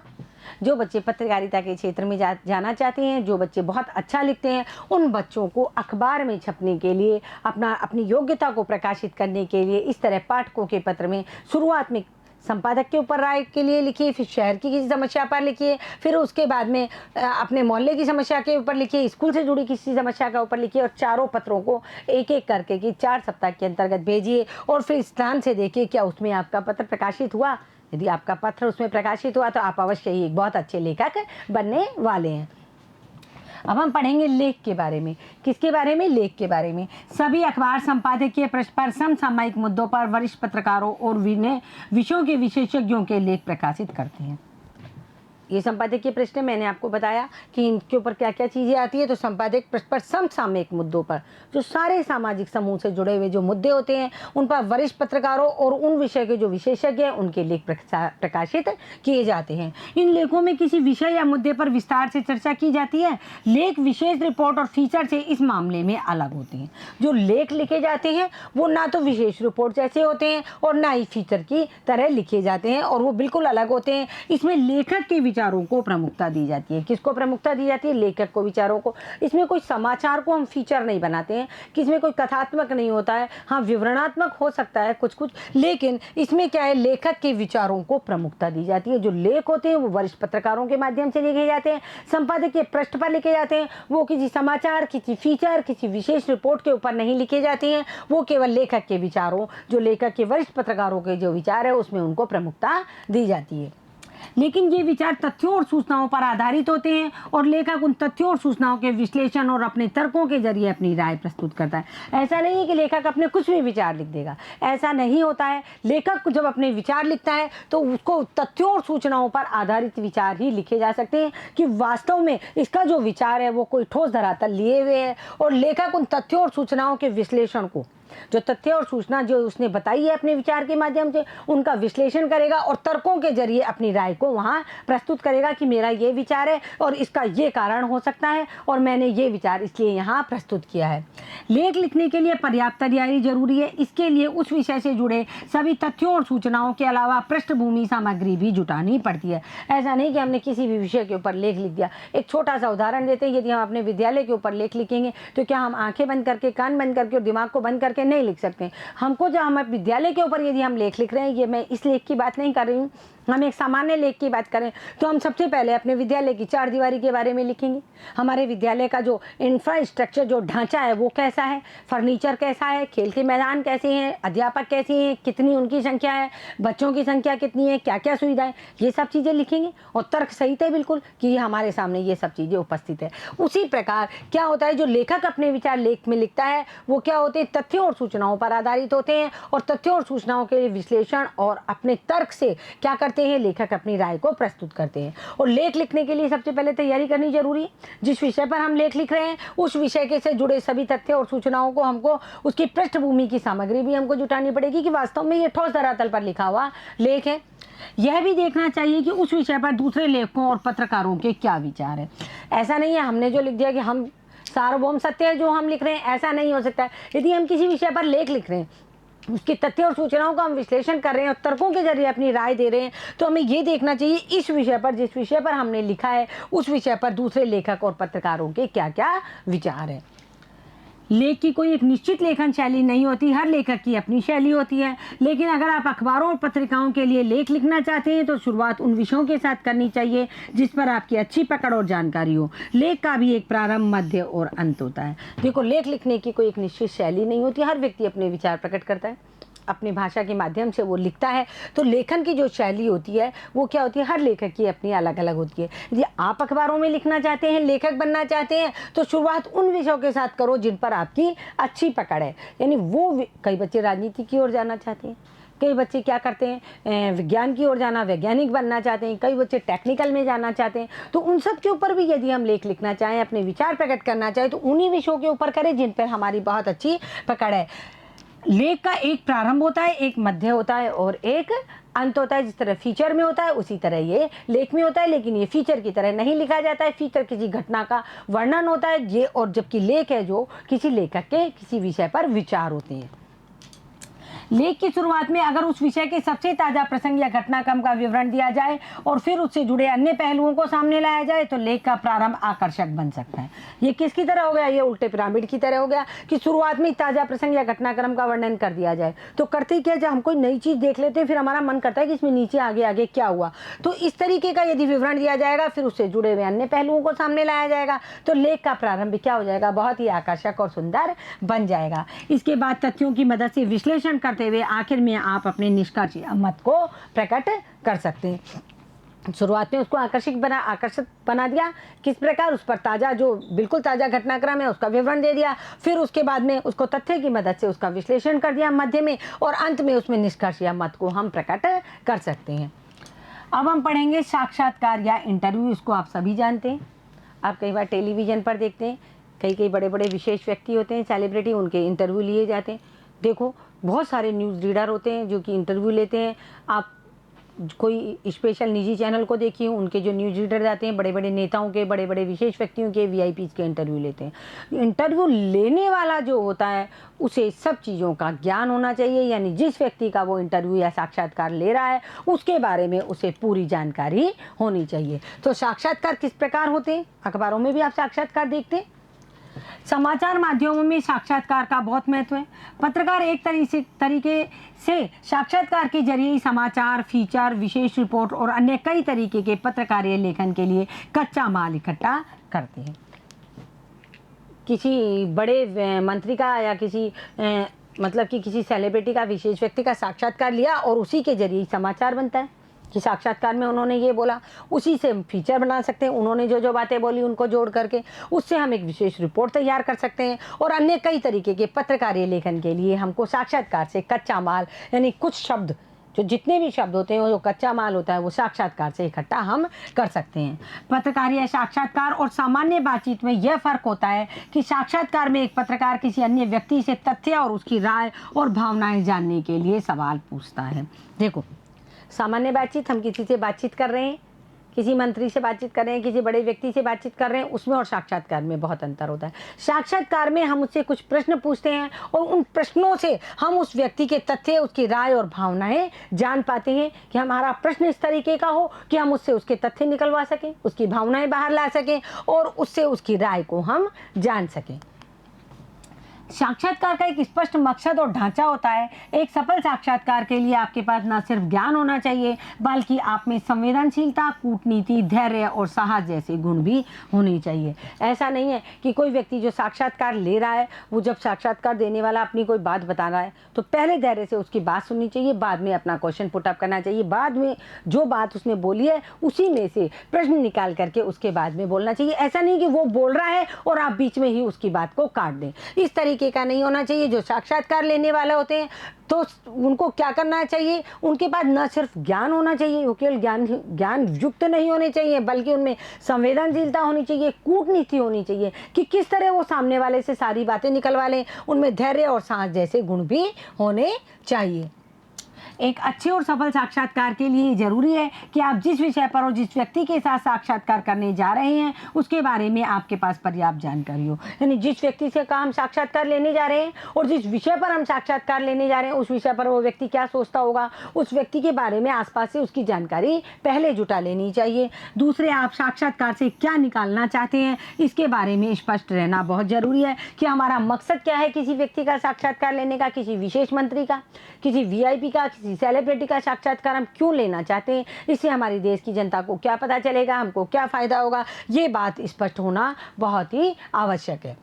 जो बच्चे पत्रकारिता के क्षेत्र में जाना चाहते हैं, जो बच्चे बहुत अच्छा लिखते हैं, उन बच्चों को अखबार में छपने के लिए, अपनी योग्यता को प्रकाशित करने के लिए इस तरह पाठकों के पत्र में शुरुआत में संपादक के ऊपर राय के लिए लिखिए, फिर शहर की किसी समस्या पर लिखिए, फिर उसके बाद में अपने मोहल्ले की समस्या के ऊपर लिखिए, स्कूल से जुड़ी किसी समस्या के ऊपर लिखिए और चारों पत्रों को एक एक करके कि 4 सप्ताह के अंतर्गत भेजिए और फिर स्थान से देखिए क्या उसमें आपका पत्र प्रकाशित हुआ। यदि आपका पत्र उसमें प्रकाशित हुआ तो आप अवश्य ही एक बहुत अच्छे लेखक बनने वाले हैं। अब हम पढ़ेंगे लेख के बारे में। किसके बारे में, लेख के बारे में। सभी अखबार संपादकीय पृष्ठ पर समसामयिक मुद्दों पर वरिष्ठ पत्रकारों और विषयों के विशेषज्ञों के लेख प्रकाशित करते हैं। ये संपादकीय पृष्ठ है। मैंने आपको बताया कि इनके ऊपर क्या क्या चीज़ें आती है। तो संपादक पृष्ठ पर समसामयिक मुद्दों पर जो सारे सामाजिक समूह से जुड़े हुए जो मुद्दे होते हैं उन पर वरिष्ठ पत्रकारों और उन विषय के जो विशेषज्ञ हैं उनके लेख प्रकाशित किए जाते हैं। इन लेखों में किसी विषय या मुद्दे पर विस्तार से चर्चा की जाती है। लेख विशेष रिपोर्ट और फीचर से इस मामले में अलग होते हैं। जो लेख लिखे जाते हैं वो ना तो विशेष रिपोर्ट जैसे होते हैं और ना ही फीचर की तरह लिखे जाते हैं, और वो बिल्कुल अलग होते हैं। इसमें लेखक के विचारों को प्रमुखता दी जाती है। किसको प्रमुखता दी जाती है? लेखक को, विचारों को। इसमें कोई समाचार को हम फीचर नहीं बनाते हैं कि इसमें कोई कथात्मक नहीं होता है। हाँ, विवरणात्मक हो सकता है कुछ कुछ, लेकिन इसमें क्या है, लेखक के विचारों को प्रमुखता दी जाती है। जो लेख होते हैं वो वरिष्ठ पत्रकारों के माध्यम से लिखे जाते हैं, संपादकीय पृष्ठ पर लिखे जाते हैं। वो किसी समाचार, किसी फीचर, किसी विशेष रिपोर्ट के ऊपर नहीं लिखे जाते हैं। वो केवल लेखक के विचारों, जो लेखक के वरिष्ठ पत्रकारों के जो विचार है उसमें उनको प्रमुखता दी जाती है। लेकिन ये विचार तथ्यों और सूचनाओं पर आधारित होते हैं और लेखक उन तथ्यों और सूचनाओं के विश्लेषण और अपने तर्कों के जरिए अपनी राय प्रस्तुत करता है। ऐसा नहीं है कि लेखक अपने कुछ भी विचार लिख देगा, ऐसा नहीं होता है। लेखक जब अपने विचार लिखता है तो उसको तथ्यों और सूचनाओं पर आधारित विचार ही लिखे जा सकते हैं कि वास्तव में इसका जो विचार है वो कोई ठोस धरातल लिए हुए है। और लेखक उन तथ्यों और सूचनाओं के विश्लेषण को, जो तथ्य और सूचना जो उसने बताई है अपने विचार के माध्यम से, उनका विश्लेषण करेगा और तर्कों के जरिए अपनी राय को वहां प्रस्तुत करेगा कि मेरा ये विचार है और इसका ये कारण हो सकता है और मैंने ये विचार इसलिए यहाँ प्रस्तुत किया है। लेख लिखने के लिए पर्याप्त तैयारी जरूरी है। इसके लिए उस विषय से जुड़े सभी तथ्यों और सूचनाओं के अलावा पृष्ठभूमि सामग्री भी जुटानी पड़ती है। ऐसा नहीं कि हमने किसी भी विषय के ऊपर लेख लिख दिया। एक छोटा सा उदाहरण देते हैं, यदि हम अपने विद्यालय के ऊपर लेख लिखेंगे तो क्या हम आंखें बंद करके, कान बंद करके और दिमाग को बंद करके नहीं लिख सकते? हमको जो हम विद्यालय के ऊपर यदि हम लेख लिख रहे हैं, ये मैं इस लेख की बात नहीं कर रही हूँ, हम एक सामान्य लेख की बात करें तो हम सबसे पहले अपने विद्यालय की चारदीवारी के बारे में लिखेंगे। हमारे विद्यालय का जो इंफ्रास्ट्रक्चर, जो ढांचा है वो कैसा है, फर्नीचर कैसा है, खेल के मैदान कैसे हैं, अध्यापक कैसे हैं, कितनी उनकी संख्या है, बच्चों की संख्या कितनी है, क्या क्या सुविधाएं, ये सब चीज़ें लिखेंगे और तर्क सहित है बिल्कुल कि हमारे सामने ये सब चीज़ें उपस्थित है। उसी प्रकार क्या होता है, जो लेखक अपने विचार लेख में लिखता है वो क्या होते हैं, तथ्यों और सूचनाओं पर आधारित होते हैं और तथ्यों और सूचनाओं के विश्लेषण और अपने तर्क से क्या करते हैं, लेखक अपनी राय को प्रस्तुत करते हैं। और लेख लिखने के लिए सबसे पहले तैयारी करनी जरूरी है। जिस विषय पर हम लेख लिख रहे हैं उस विषय के से जुड़े सभी तथ्य और सूचनाओं को हमको, उसकी पृष्ठभूमि की सामग्री भी हमको जुटानी पड़ेगी कि वास्तव में ये ठोस धरातल पर लिखा हुआ लेख है। यह भी देखना चाहिए कि उस विषय पर दूसरे लेखकों और पत्रकारों के क्या विचार है। ऐसा नहीं है हमने जो लिख दिया कि हम सार्वभौम सत्य है जो हम लिख रहे हैं, ऐसा नहीं हो सकता है। यदि हम किसी विषय पर लेख लिख रहे हैं, उसके तथ्य और सूचनाओं का हम विश्लेषण कर रहे हैं और तर्कों के जरिए अपनी राय दे रहे हैं, तो हमें ये देखना चाहिए इस विषय पर, जिस विषय पर हमने लिखा है उस विषय पर दूसरे लेखक और पत्रकारों के क्या क्या विचार है। लेख की कोई एक निश्चित लेखन शैली नहीं होती, हर लेखक की अपनी शैली होती है। लेकिन अगर आप अखबारों और पत्रिकाओं के लिए लेख लिखना चाहते हैं तो शुरुआत उन विषयों के साथ करनी चाहिए जिस पर आपकी अच्छी पकड़ और जानकारी हो। लेख का भी एक प्रारंभ, मध्य और अंत होता है। देखो, लेख लिखने की कोई एक निश्चित शैली नहीं होती, हर व्यक्ति अपने विचार प्रकट करता है, अपनी भाषा के माध्यम से वो लिखता है। तो लेखन की जो शैली होती है वो क्या होती है, हर लेखक की अपनी अलग अलग होती है। यदि आप अखबारों में लिखना चाहते हैं, लेखक बनना चाहते हैं, तो शुरुआत उन विषयों के साथ करो जिन पर आपकी अच्छी पकड़ है। यानी वो, कई बच्चे राजनीति की ओर जाना चाहते हैं, कई बच्चे क्या करते हैं, विज्ञान की ओर जाना, वैज्ञानिक बनना चाहते हैं, कई बच्चे टेक्निकल में जाना चाहते हैं। तो उन सब के ऊपर भी यदि हम लेख लिखना चाहें, अपने विचार प्रकट करना चाहें, तो उन्हीं विषयों के ऊपर करें जिन पर हमारी बहुत अच्छी पकड़ है। लेख का एक प्रारंभ होता है, एक मध्य होता है और एक अंत होता है। जिस तरह फीचर में होता है उसी तरह ये लेख में होता है, लेकिन ये फीचर की तरह नहीं लिखा जाता है। फीचर किसी घटना का वर्णन होता है ये, और जबकि लेख है जो किसी लेखक के किसी विषय पर विचार होते हैं। लेख की शुरुआत में अगर उस विषय के सबसे ताज़ा प्रसंग या घटनाक्रम का विवरण दिया जाए और फिर उससे जुड़े अन्य पहलुओं को सामने लाया जाए तो लेख का प्रारंभ आकर्षक बन सकता है। ये किसकी तरह हो गया, ये उल्टे पिरामिड की तरह हो गया कि शुरुआत में ताज़ा प्रसंग या घटनाक्रम का वर्णन कर दिया जाए। तो करते क्या, जब हम कोई नई चीज़ देख लेते हैं फिर हमारा मन करता है कि इसमें नीचे आगे आगे क्या हुआ। तो इस तरीके का यदि विवरण दिया जाएगा, फिर उससे जुड़े हुए अन्य पहलुओं को सामने लाया जाएगा, तो लेख का प्रारंभ क्या हो जाएगा, बहुत ही आकर्षक और सुंदर बन जाएगा। इसके बाद तथ्यों की मदद से विश्लेषण करते हुए आखिर में आप अपने निष्कर्ष मत को प्रकट कर सकते हैं। शुरुआत में उसको आकर्षित बना दिया, किस प्रकार, उस पर ताज़ा, जो बिल्कुल ताज़ा घटनाक्रम है उसका विवरण दे दिया, फिर उसके बाद में उसको तथ्य की मदद से उसका विश्लेषण कर दिया मध्य में, और अंत में उसमें निष्कर्ष या मत को हम प्रकट कर सकते हैं। अब हम पढ़ेंगे साक्षात्कार या इंटरव्यू। इसको आप सभी जानते हैं। आप कई बार टेलीविज़न पर देखते हैं, कई कई बड़े बड़े विशेष व्यक्ति होते हैं, सेलिब्रिटी, उनके इंटरव्यू लिए जाते हैं। देखो, बहुत सारे न्यूज़ रीडर होते हैं जो कि इंटरव्यू लेते हैं। आप कोई स्पेशल निजी चैनल को देखिए, उनके जो न्यूज़ रीडर जाते हैं, बड़े बड़े नेताओं के, बड़े बड़े विशेष व्यक्तियों के, वीआईपीज़ के इंटरव्यू लेते हैं। इंटरव्यू लेने वाला जो होता है उसे सब चीज़ों का ज्ञान होना चाहिए, यानी जिस व्यक्ति का वो इंटरव्यू या साक्षात्कार ले रहा है उसके बारे में उसे पूरी जानकारी होनी चाहिए। तो साक्षात्कार किस प्रकार होते हैं? अखबारों में भी आप साक्षात्कार देखते हैं। समाचार माध्यमों में साक्षात्कार का बहुत महत्व है। पत्रकार एक तरीके से साक्षात्कार के जरिए ही समाचार, फीचर, विशेष रिपोर्ट और अन्य कई तरीके के पत्रकारीय लेखन के लिए कच्चा माल इकट्ठा करते हैं। किसी बड़े मंत्री का या मतलब कि किसी सेलिब्रिटी का, विशेष व्यक्ति का साक्षात्कार लिया और उसी के जरिए समाचार बनता है कि साक्षात्कार में उन्होंने ये बोला, उसी से हम फीचर बना सकते हैं। उन्होंने जो जो बातें बोली उनको जोड़ करके उससे हम एक विशेष रिपोर्ट तैयार कर सकते हैं। और अन्य कई तरीके के पत्रकारीय लेखन के लिए हमको साक्षात्कार से कच्चा माल, यानी कुछ शब्द, जो जितने भी शब्द होते हैं, जो कच्चा माल होता है, वो साक्षात्कार से इकट्ठा हम कर सकते हैं। पत्रकारीय साक्षात्कार और सामान्य बातचीत में यह फ़र्क होता है कि साक्षात्कार में एक पत्रकार किसी अन्य व्यक्ति से तथ्य और उसकी राय और भावनाएं जानने के लिए सवाल पूछता है। देखो, सामान्य बातचीत, हम किसी से बातचीत कर रहे हैं, किसी मंत्री से बातचीत कर रहे हैं, किसी बड़े व्यक्ति से बातचीत कर रहे हैं, उसमें और साक्षात्कार में बहुत अंतर होता है। साक्षात्कार में हम उससे कुछ प्रश्न पूछते हैं और उन प्रश्नों से हम उस व्यक्ति के तथ्य, उसकी राय और भावनाएं जान पाते हैं कि हमारा प्रश्न इस तरीके का हो कि हम उससे उसके तथ्य निकलवा सकें, उसकी भावनाएं बाहर ला सकें और उससे उसकी राय को हम जान सकें। साक्षात्कार का एक स्पष्ट मकसद और ढांचा होता है। एक सफल साक्षात्कार के लिए आपके पास न सिर्फ ज्ञान होना चाहिए, बल्कि आप में संवेदनशीलता, कूटनीति, धैर्य और साहस जैसे गुण भी होने चाहिए। ऐसा नहीं है कि कोई व्यक्ति जो साक्षात्कार ले रहा है, वो जब साक्षात्कार देने वाला अपनी कोई बात बता रहा है तो पहले धैर्य से उसकी बात सुननी चाहिए, बाद में अपना क्वेश्चन पुटअप करना चाहिए, बाद में जो बात उसने बोली है उसी में से प्रश्न निकाल करके उसके बाद में बोलना चाहिए। ऐसा नहीं कि वो बोल रहा है और आप बीच में ही उसकी बात को काट दें। इस तरीके का नहीं होना चाहिए। जो साक्षात्कार लेने वाले होते हैं तो उनको क्या करना चाहिए, उनके पास न सिर्फ ज्ञान होना चाहिए, वो केवल ज्ञान युक्त नहीं होने चाहिए, बल्कि उनमें संवेदनशीलता होनी चाहिए, कूटनीति होनी चाहिए कि किस तरह वो सामने वाले से सारी बातें निकलवा लें। उनमें धैर्य और साहस जैसे गुण भी होने चाहिए। एक अच्छे और सफल साक्षात्कार के लिए ज़रूरी है कि आप जिस विषय पर और जिस व्यक्ति के साथ साक्षात्कार करने जा रहे हैं उसके बारे में आपके पास पर्याप्त जानकारी हो। यानी जिस व्यक्ति से का हम साक्षात्कार लेने जा रहे हैं और जिस विषय पर हम साक्षात्कार लेने जा रहे हैं उस विषय पर वो व्यक्ति क्या सोचता होगा, उस व्यक्ति के बारे में आसपास से उसकी जानकारी पहले जुटा लेनी चाहिए। दूसरे, आप साक्षात्कार से क्या निकालना चाहते हैं इसके बारे में स्पष्ट रहना बहुत ज़रूरी है कि हमारा मकसद क्या है किसी व्यक्ति का साक्षात्कार लेने का, किसी विशेष मंत्री का, किसी वीआईपी का, किसी सेलिब्रिटी का साक्षात्कार हम क्यों लेना चाहते हैं, इससे हमारी देश की जनता को क्या पता चलेगा, हमको क्या फ़ायदा होगा, ये बात स्पष्ट होना बहुत ही आवश्यक है।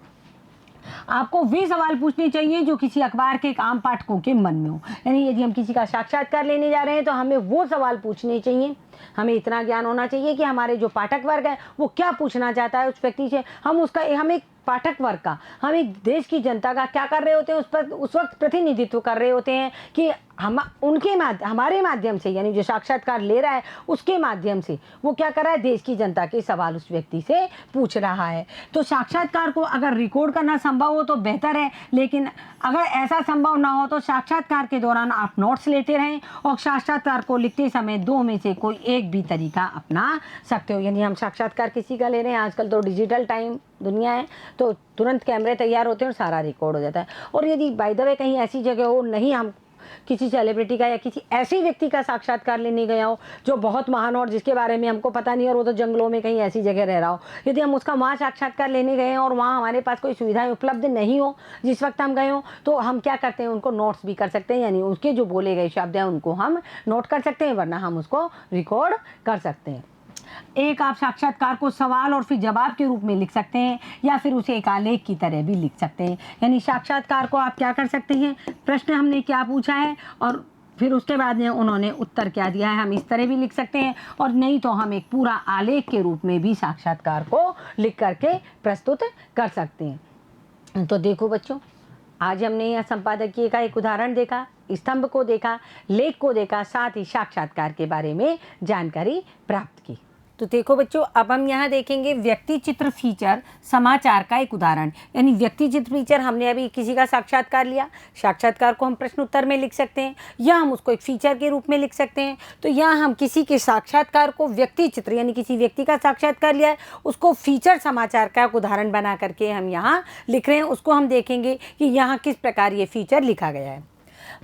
आपको वे सवाल पूछने चाहिए जो किसी अखबार के एक आम पाठकों के मन में हो। यानी यदि हम किसी का साक्षात्कार लेने जा रहे हैं तो हमें वो सवाल पूछने चाहिए, हमें इतना ज्ञान होना चाहिए कि हमारे जो पाठक वर्ग है वो क्या पूछना चाहता है उस व्यक्ति से, हम एक पाठक वर्ग का, हम एक देश की जनता का क्या कर रहे होते हैं, उस वक्त प्रतिनिधित्व कर रहे होते हैं कि हमारे माध्यम से, यानी जो साक्षात्कार ले रहा है उसके माध्यम से वो क्या कर रहा है, देश की जनता के सवाल उस व्यक्ति से पूछ रहा है। तो साक्षात्कार को अगर रिकॉर्ड करना संभव हो तो बेहतर है, लेकिन अगर ऐसा संभव ना हो तो साक्षात्कार के दौरान आप नोट्स लेते रहें और साक्षात्कार को लिखते समय दो में से कोई एक भी तरीका अपना सकते हो। यानी हम साक्षात्कार किसी का ले रहे हैं, आजकल तो डिजिटल टाइम दुनिया है तो तुरंत कैमरे तैयार होते हैं और सारा रिकॉर्ड हो जाता है। और यदि बाय द वे कहीं ऐसी जगह हो, नहीं हम किसी सेलिब्रिटी का या किसी ऐसे व्यक्ति का साक्षात्कार लेने गया हो जो बहुत महान और जिसके बारे में हमको पता नहीं और वो तो जंगलों में कहीं ऐसी जगह रह रहा हो, यदि हम उसका वहाँ साक्षात्कार लेने गए हैं और वहाँ हमारे पास कोई सुविधाएं उपलब्ध नहीं हो जिस वक्त हम गए हो, तो हम क्या करते हैं, उनको नोट्स भी कर सकते हैं। यानी उसके जो बोले गए शब्द हैं उनको हम नोट कर सकते हैं, वरना हम उसको रिकॉर्ड कर सकते हैं। एक, आप साक्षात्कार को सवाल और फिर जवाब के रूप में लिख सकते हैं या फिर उसे एक आलेख की तरह भी लिख सकते हैं। यानी साक्षात्कार को आप क्या कर सकते हैं, प्रश्न हमने क्या पूछा है और फिर उसके बाद में उन्होंने उत्तर क्या दिया है, हम इस तरह भी लिख सकते हैं, और नहीं तो हम एक पूरा आलेख के रूप में भी साक्षात्कार को लिख करके प्रस्तुत कर सकते हैं। तो देखो बच्चों, आज हमने यहाँ संपादकीय का एक उदाहरण देखा, स्तंभ को देखा, लेख को देखा, साथ ही साक्षात्कार के बारे में जानकारी प्राप्त की। तो देखो बच्चों, अब हम यहाँ देखेंगे व्यक्ति चित्र फीचर समाचार का एक उदाहरण। यानी व्यक्ति चित्र फीचर, हमने अभी किसी का साक्षात्कार लिया, साक्षात्कार को हम प्रश्न उत्तर में लिख सकते हैं या हम उसको एक फीचर के रूप में लिख सकते हैं। तो यहाँ हम किसी के साक्षात्कार को व्यक्ति चित्र यानी किसी व्यक्ति का साक्षात्कार लिया है, उसको फीचर समाचार का एक उदाहरण बना करके हम यहाँ लिख रहे हैं। उसको हम देखेंगे कि यहाँ किस प्रकार ये फीचर लिखा गया है।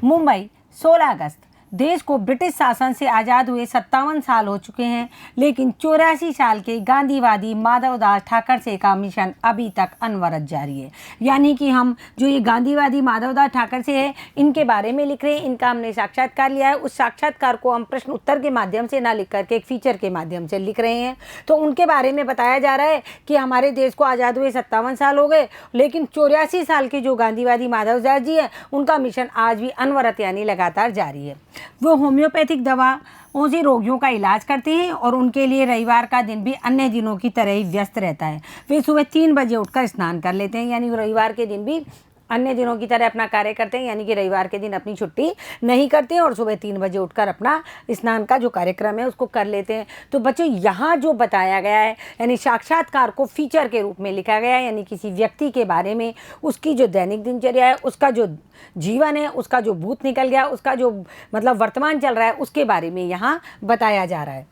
मुंबई 16 अगस्त। देश को ब्रिटिश शासन से आज़ाद हुए 57 साल हो चुके हैं, लेकिन 84 साल के गांधीवादी माधवदास ठाकरसे का मिशन अभी तक अनवरत जारी है। यानी कि हम जो ये गांधीवादी माधवदास ठाकरसे है, इनके बारे में लिख रहे हैं, इनका हमने साक्षात्कार लिया है। उस साक्षात्कार को हम प्रश्न उत्तर के माध्यम से ना लिख करके एक फीचर के माध्यम से लिख रहे हैं। तो उनके बारे में बताया जा रहा है कि हमारे देश को आज़ाद हुए 57 साल हो गए, लेकिन 84 साल के जो गांधीवादी माधवदास जी हैं, उनका मिशन आज भी अनवरत यानी लगातार जारी है। वो होम्योपैथिक दवाओं से रोगियों का इलाज करते हैं और उनके लिए रविवार का दिन भी अन्य दिनों की तरह ही व्यस्त रहता है। वे सुबह 3 बजे उठकर स्नान कर लेते हैं, यानी रविवार के दिन भी अन्य दिनों की तरह अपना कार्य करते हैं, यानी कि रविवार के दिन अपनी छुट्टी नहीं करते हैं और सुबह 3 बजे उठकर अपना स्नान का जो कार्यक्रम है उसको कर लेते हैं। तो बच्चों, यहाँ जो बताया गया है यानी साक्षात्कार को फीचर के रूप में लिखा गया है, यानी किसी व्यक्ति के बारे में, उसकी जो दैनिक दिनचर्या है, उसका जो जीवन है, उसका जो भूत निकल गया, उसका जो मतलब वर्तमान चल रहा है, उसके बारे में यहाँ बताया जा रहा है।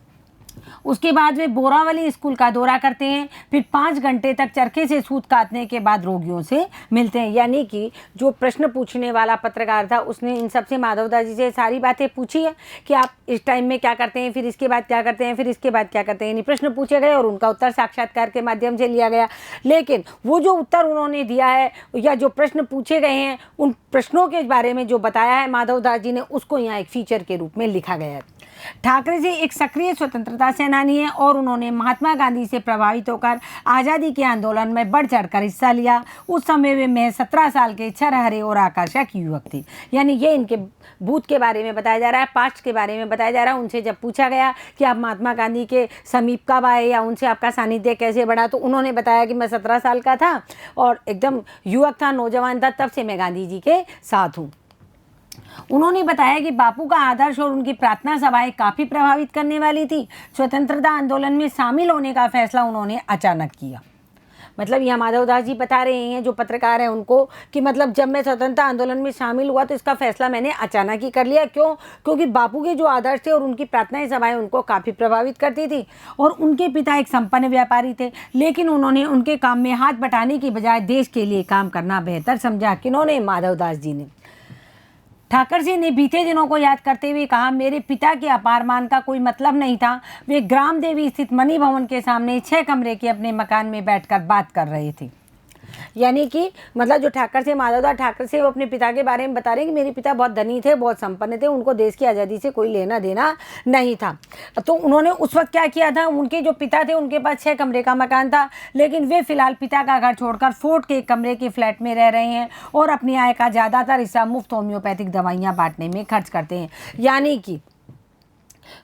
उसके बाद वे बोरावली स्कूल का दौरा करते हैं, फिर 5 घंटे तक चरखे से सूत काटने के बाद रोगियों से मिलते हैं। यानी कि जो प्रश्न पूछने वाला पत्रकार था, उसने इन सबसे माधवदास जी से सारी बातें पूछी है कि आप इस टाइम में क्या करते हैं, फिर इसके बाद क्या करते हैं, फिर इसके बाद क्या करते हैं। यानी प्रश्न पूछे गए और उनका उत्तर साक्षात्कार के माध्यम से लिया गया। लेकिन वो जो उत्तर उन्होंने दिया है या जो प्रश्न पूछे गए हैं, उन प्रश्नों के बारे में जो बताया है माधवदास जी ने, उसको यहाँ एक फीचर के रूप में लिखा गया है। ठाकरसे एक सक्रिय स्वतंत्रता सेनानी है और उन्होंने महात्मा गांधी से प्रभावित होकर आज़ादी के आंदोलन में बढ़ चढ़कर हिस्सा लिया। उस समय वे महज 17 साल के छरहरे और आकर्षक युवक थे। यानी ये इनके बूथ के बारे में बताया जा रहा है, पास्ट के बारे में बताया जा रहा है। उनसे जब पूछा गया कि आप महात्मा गांधी के समीप कब आए या उनसे आपका सानिध्य कैसे बढ़ा, तो उन्होंने बताया कि मैं 17 साल का था और एकदम युवक था, नौजवान था, तब से मैं गांधी जी के साथ हूँ। उन्होंने बताया कि बापू का आदर्श और उनकी प्रार्थना सभाएं काफ़ी प्रभावित करने वाली थी। स्वतंत्रता आंदोलन में शामिल होने का फैसला उन्होंने अचानक किया। मतलब यह माधवदास जी बता रहे हैं, जो पत्रकार हैं उनको, कि मतलब जब मैं स्वतंत्रता आंदोलन में शामिल हुआ तो इसका फैसला मैंने अचानक ही कर लिया। क्यों? क्योंकि बापू के जो आदर्श थे और उनकी प्रार्थनाएं सभाएं उनको काफ़ी प्रभावित करती थी और उनके पिता एक संपन्न व्यापारी थे, लेकिन उन्होंने उनके काम में हाथ बटाने की बजाय देश के लिए काम करना बेहतर समझा। किन्होंने? माधवदास जी ने। ठाकरसे ने बीते दिनों को याद करते हुए कहा, मेरे पिता के अपार मान का कोई मतलब नहीं था। वे ग्राम देवी स्थित मणि भवन के सामने 6 कमरे के अपने मकान में बैठकर बात कर रहे थे। यानी कि मतलब जो ठाकरसे, माधवदास ठाकरसे, वो अपने पिता के बारे में बता रहे हैं कि मेरे पिता बहुत धनी थे, बहुत संपन्न थे, उनको देश की आज़ादी से कोई लेना देना नहीं था। तो उन्होंने उस वक्त क्या किया था, उनके जो पिता थे उनके पास 6 कमरे का मकान था, लेकिन वे फिलहाल पिता का घर छोड़कर फोर्ट के 1 कमरे के फ्लैट में रह रहे हैं और अपनी आय का ज़्यादातर हिस्सा मुफ्त होम्योपैथिक दवाइयाँ बांटने में खर्च करते हैं। यानी कि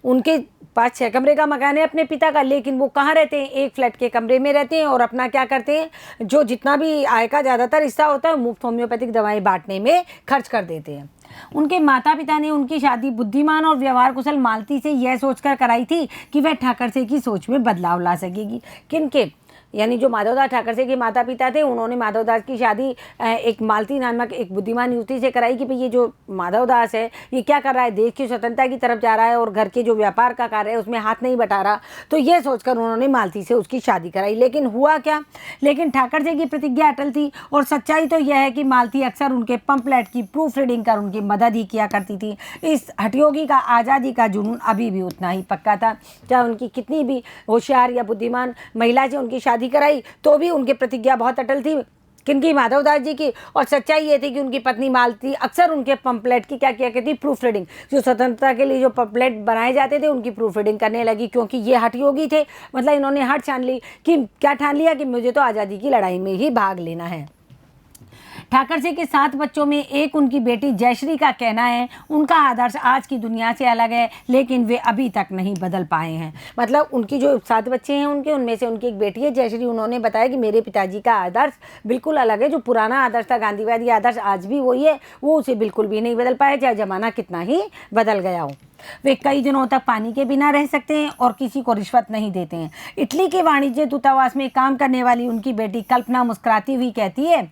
उनके पास 6 कमरे का मकान है अपने पिता का, लेकिन वो कहाँ रहते हैं? एक फ्लैट के कमरे में रहते हैं और अपना क्या करते हैं, जो जितना भी आय का ज़्यादातर हिस्सा होता है मुफ्त होम्योपैथिक दवाएं बांटने में खर्च कर देते हैं। उनके माता पिता ने उनकी शादी बुद्धिमान और व्यवहार कुशल मालती से यह सोचकर कराई थी कि वह ठाकरसे की सोच में बदलाव ला सकेगी। किनके? यानी जो माधवदास ठाकरसे के माता पिता थे, उन्होंने माधवदास की शादी एक मालती नामक एक बुद्धिमान युवती से कराई कि भाई ये जो माधवदास है ये क्या कर रहा है, देश की स्वतंत्रता की तरफ जा रहा है और घर के जो व्यापार का कार्य है उसमें हाथ नहीं बटा रहा। तो ये सोचकर उन्होंने मालती से उसकी शादी कराई। लेकिन हुआ क्या? लेकिन ठाकरसे की प्रतिज्ञा अटल थी और सच्चाई तो यह है कि मालती अक्सर उनके पंपलेट की प्रूफ रीडिंग कर उनकी मदद ही किया करती थी। इस हठयोगी का आज़ादी का जुनून अभी भी उतना ही पक्का था। चाहे उनकी कितनी भी होशियार या बुद्धिमान महिला से उनकी शादी कराई तो भी उनकी प्रतिज्ञा बहुत अटल थी। किनकी? माधवदास जी की। और सच्चाई ये थी कि उनकी पत्नी मालती अक्सर उनके पंपलेट की क्या किया करती? Proof reading. जो स्वतंत्रता के लिए जो पंपलेट बनाए जाते थे उनकी प्रूफ रीडिंग करने लगी, क्योंकि ये हठयोगी थे। मतलब इन्होंने हठ ठान ली कि क्या ठान लिया कि मुझे तो आज़ादी की लड़ाई में ही भाग लेना है। ठाकर जी के 7 बच्चों में एक उनकी बेटी जयश्री का कहना है उनका आदर्श आज की दुनिया से अलग है, लेकिन वे अभी तक नहीं बदल पाए हैं। मतलब उनकी जो 7 बच्चे हैं उनमें से उनकी एक बेटी है जयश्री, उन्होंने बताया कि मेरे पिताजी का आदर्श बिल्कुल अलग है। जो पुराना आदर्श था, गांधीवादी आदर्श, आज भी वही है, वो उसे बिल्कुल भी नहीं बदल पाए, चाहे ज़माना कितना ही बदल गया हो। वे कई दिनों तक पानी के बिना रह सकते हैं और किसी को रिश्वत नहीं देते हैं। इटली के वाणिज्य दूतावास में काम करने वाली उनकी बेटी कल्पना मुस्कुराती हुई कहती है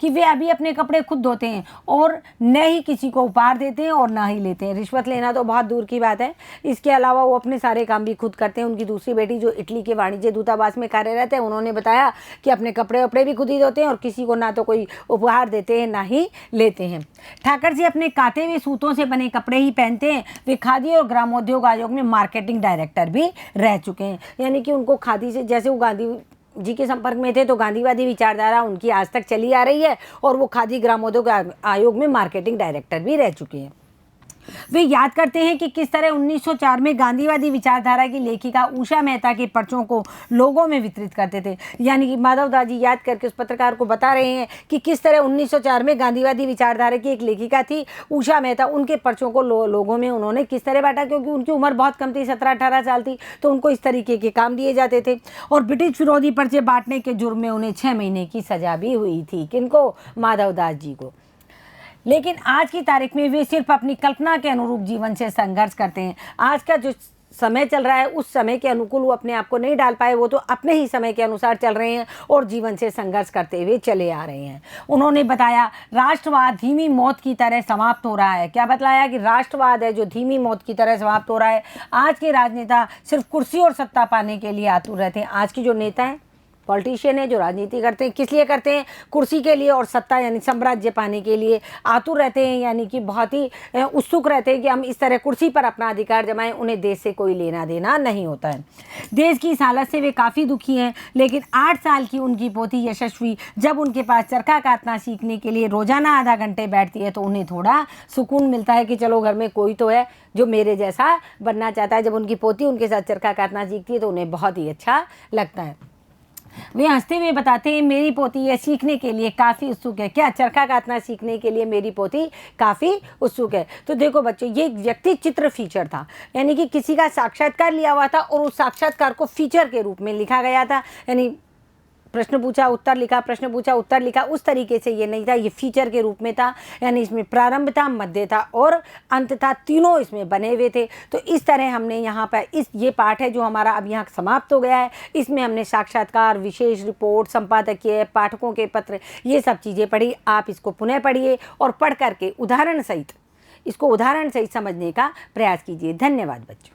कि वे अभी अपने कपड़े खुद धोते हैं और न ही किसी को उपहार देते हैं और ना ही लेते हैं। रिश्वत लेना तो बहुत दूर की बात है, इसके अलावा वो अपने सारे काम भी खुद करते हैं। उनकी दूसरी बेटी जो इटली के वाणिज्य दूतावास में कार्यरत है, उन्होंने बताया कि अपने कपड़े वपड़े भी खुद ही धोते हैं और किसी को ना तो कोई उपहार देते हैं ना ही लेते हैं। ठाकर जी अपने काते हुए सूतों से बने कपड़े ही पहनते हैं। वे खादी और ग्रामोद्योग आयोग में मार्केटिंग डायरेक्टर भी रह चुके हैं, यानी कि उनको खादी से, जैसे वो गांधी जी के संपर्क में थे तो गांधीवादी विचारधारा उनकी आज तक चली आ रही है, और वो खादी ग्रामोद्योग आयोग में मार्केटिंग डायरेक्टर भी रह चुके हैं। वे याद करते हैं कि किस तरह 1904 में गांधीवादी विचारधारा की लेखिका उषा मेहता के पर्चों को लोगों में वितरित करते थे। यानी कि माधव दास जी याद करके उस पत्रकार को बता रहे हैं कि किस तरह 1904 में गांधीवादी विचारधारा की एक लेखिका थी उषा मेहता, उनके पर्चों को लोगों में उन्होंने किस तरह बांटा, क्योंकि उनकी उम्र बहुत कम थी, 17-18 साल थी, तो उनको इस तरीके के काम दिए जाते थे। और ब्रिटिश विरोधी पर्चे बांटने के जुर्म में उन्हें 6 महीने की सजा भी हुई थी। किनको? माधव दास जी को। लेकिन आज की तारीख में वे सिर्फ अपनी कल्पना के अनुरूप जीवन से संघर्ष करते हैं। आज का जो समय चल रहा है उस समय के अनुकूल वो अपने आप को नहीं डाल पाए, वो तो अपने ही समय के अनुसार चल रहे हैं और जीवन से संघर्ष करते हुए चले आ रहे हैं। उन्होंने बताया राष्ट्रवाद धीमी मौत की तरह समाप्त हो रहा है। क्या बतलाया? कि राष्ट्रवाद है जो धीमी मौत की तरह समाप्त हो रहा है। आज के राजनेता सिर्फ कुर्सी और सत्ता पाने के लिए आतुर रहते हैं। आज की जो नेता हैं, पॉलिटिशियन है, जो राजनीति करते हैं, किस लिए करते हैं? कुर्सी के लिए और सत्ता यानी साम्राज्य पाने के लिए आतुर रहते हैं, यानी कि बहुत ही उत्सुक रहते हैं कि हम इस तरह कुर्सी पर अपना अधिकार जमाएं। उन्हें देश से कोई लेना देना नहीं होता है। देश की इस हालत से वे काफ़ी दुखी हैं। लेकिन 8 साल की उनकी पोती यशस्वी जब उनके पास चरखा काटना सीखने के लिए रोजाना आधा घंटे बैठती है तो उन्हें थोड़ा सुकून मिलता है कि चलो घर में कोई तो है जो मेरे जैसा बनना चाहता है। जब उनकी पोती उनके साथ चरखा काटना सीखती है तो उन्हें बहुत ही अच्छा लगता है। वे हंसते हुए बताते हैं मेरी पोती यह सीखने के लिए काफ़ी उत्सुक है। क्या? चरखा काटना सीखने के लिए मेरी पोती काफ़ी उत्सुक है। तो देखो बच्चों, ये व्यक्ति चित्र फीचर था, यानी कि किसी का साक्षात्कार लिया हुआ था और उस साक्षात्कार को फीचर के रूप में लिखा गया था। यानी प्रश्न पूछा उत्तर लिखा, प्रश्न पूछा उत्तर लिखा, उस तरीके से ये नहीं था, ये फीचर के रूप में था। यानी इसमें प्रारंभ था, मध्य था और अंत था, तीनों इसमें बने हुए थे। तो इस तरह हमने यहाँ पर ये पाठ है जो हमारा अब यहाँ समाप्त हो गया है। इसमें हमने साक्षात्कार, विशेष रिपोर्ट, संपादकीय, पाठकों के पत्र, ये सब चीज़ें पढ़ी। आप इसको पुनः पढ़िए और पढ़ करके उदाहरण सहित इसको समझने का प्रयास कीजिए। धन्यवाद बच्चों।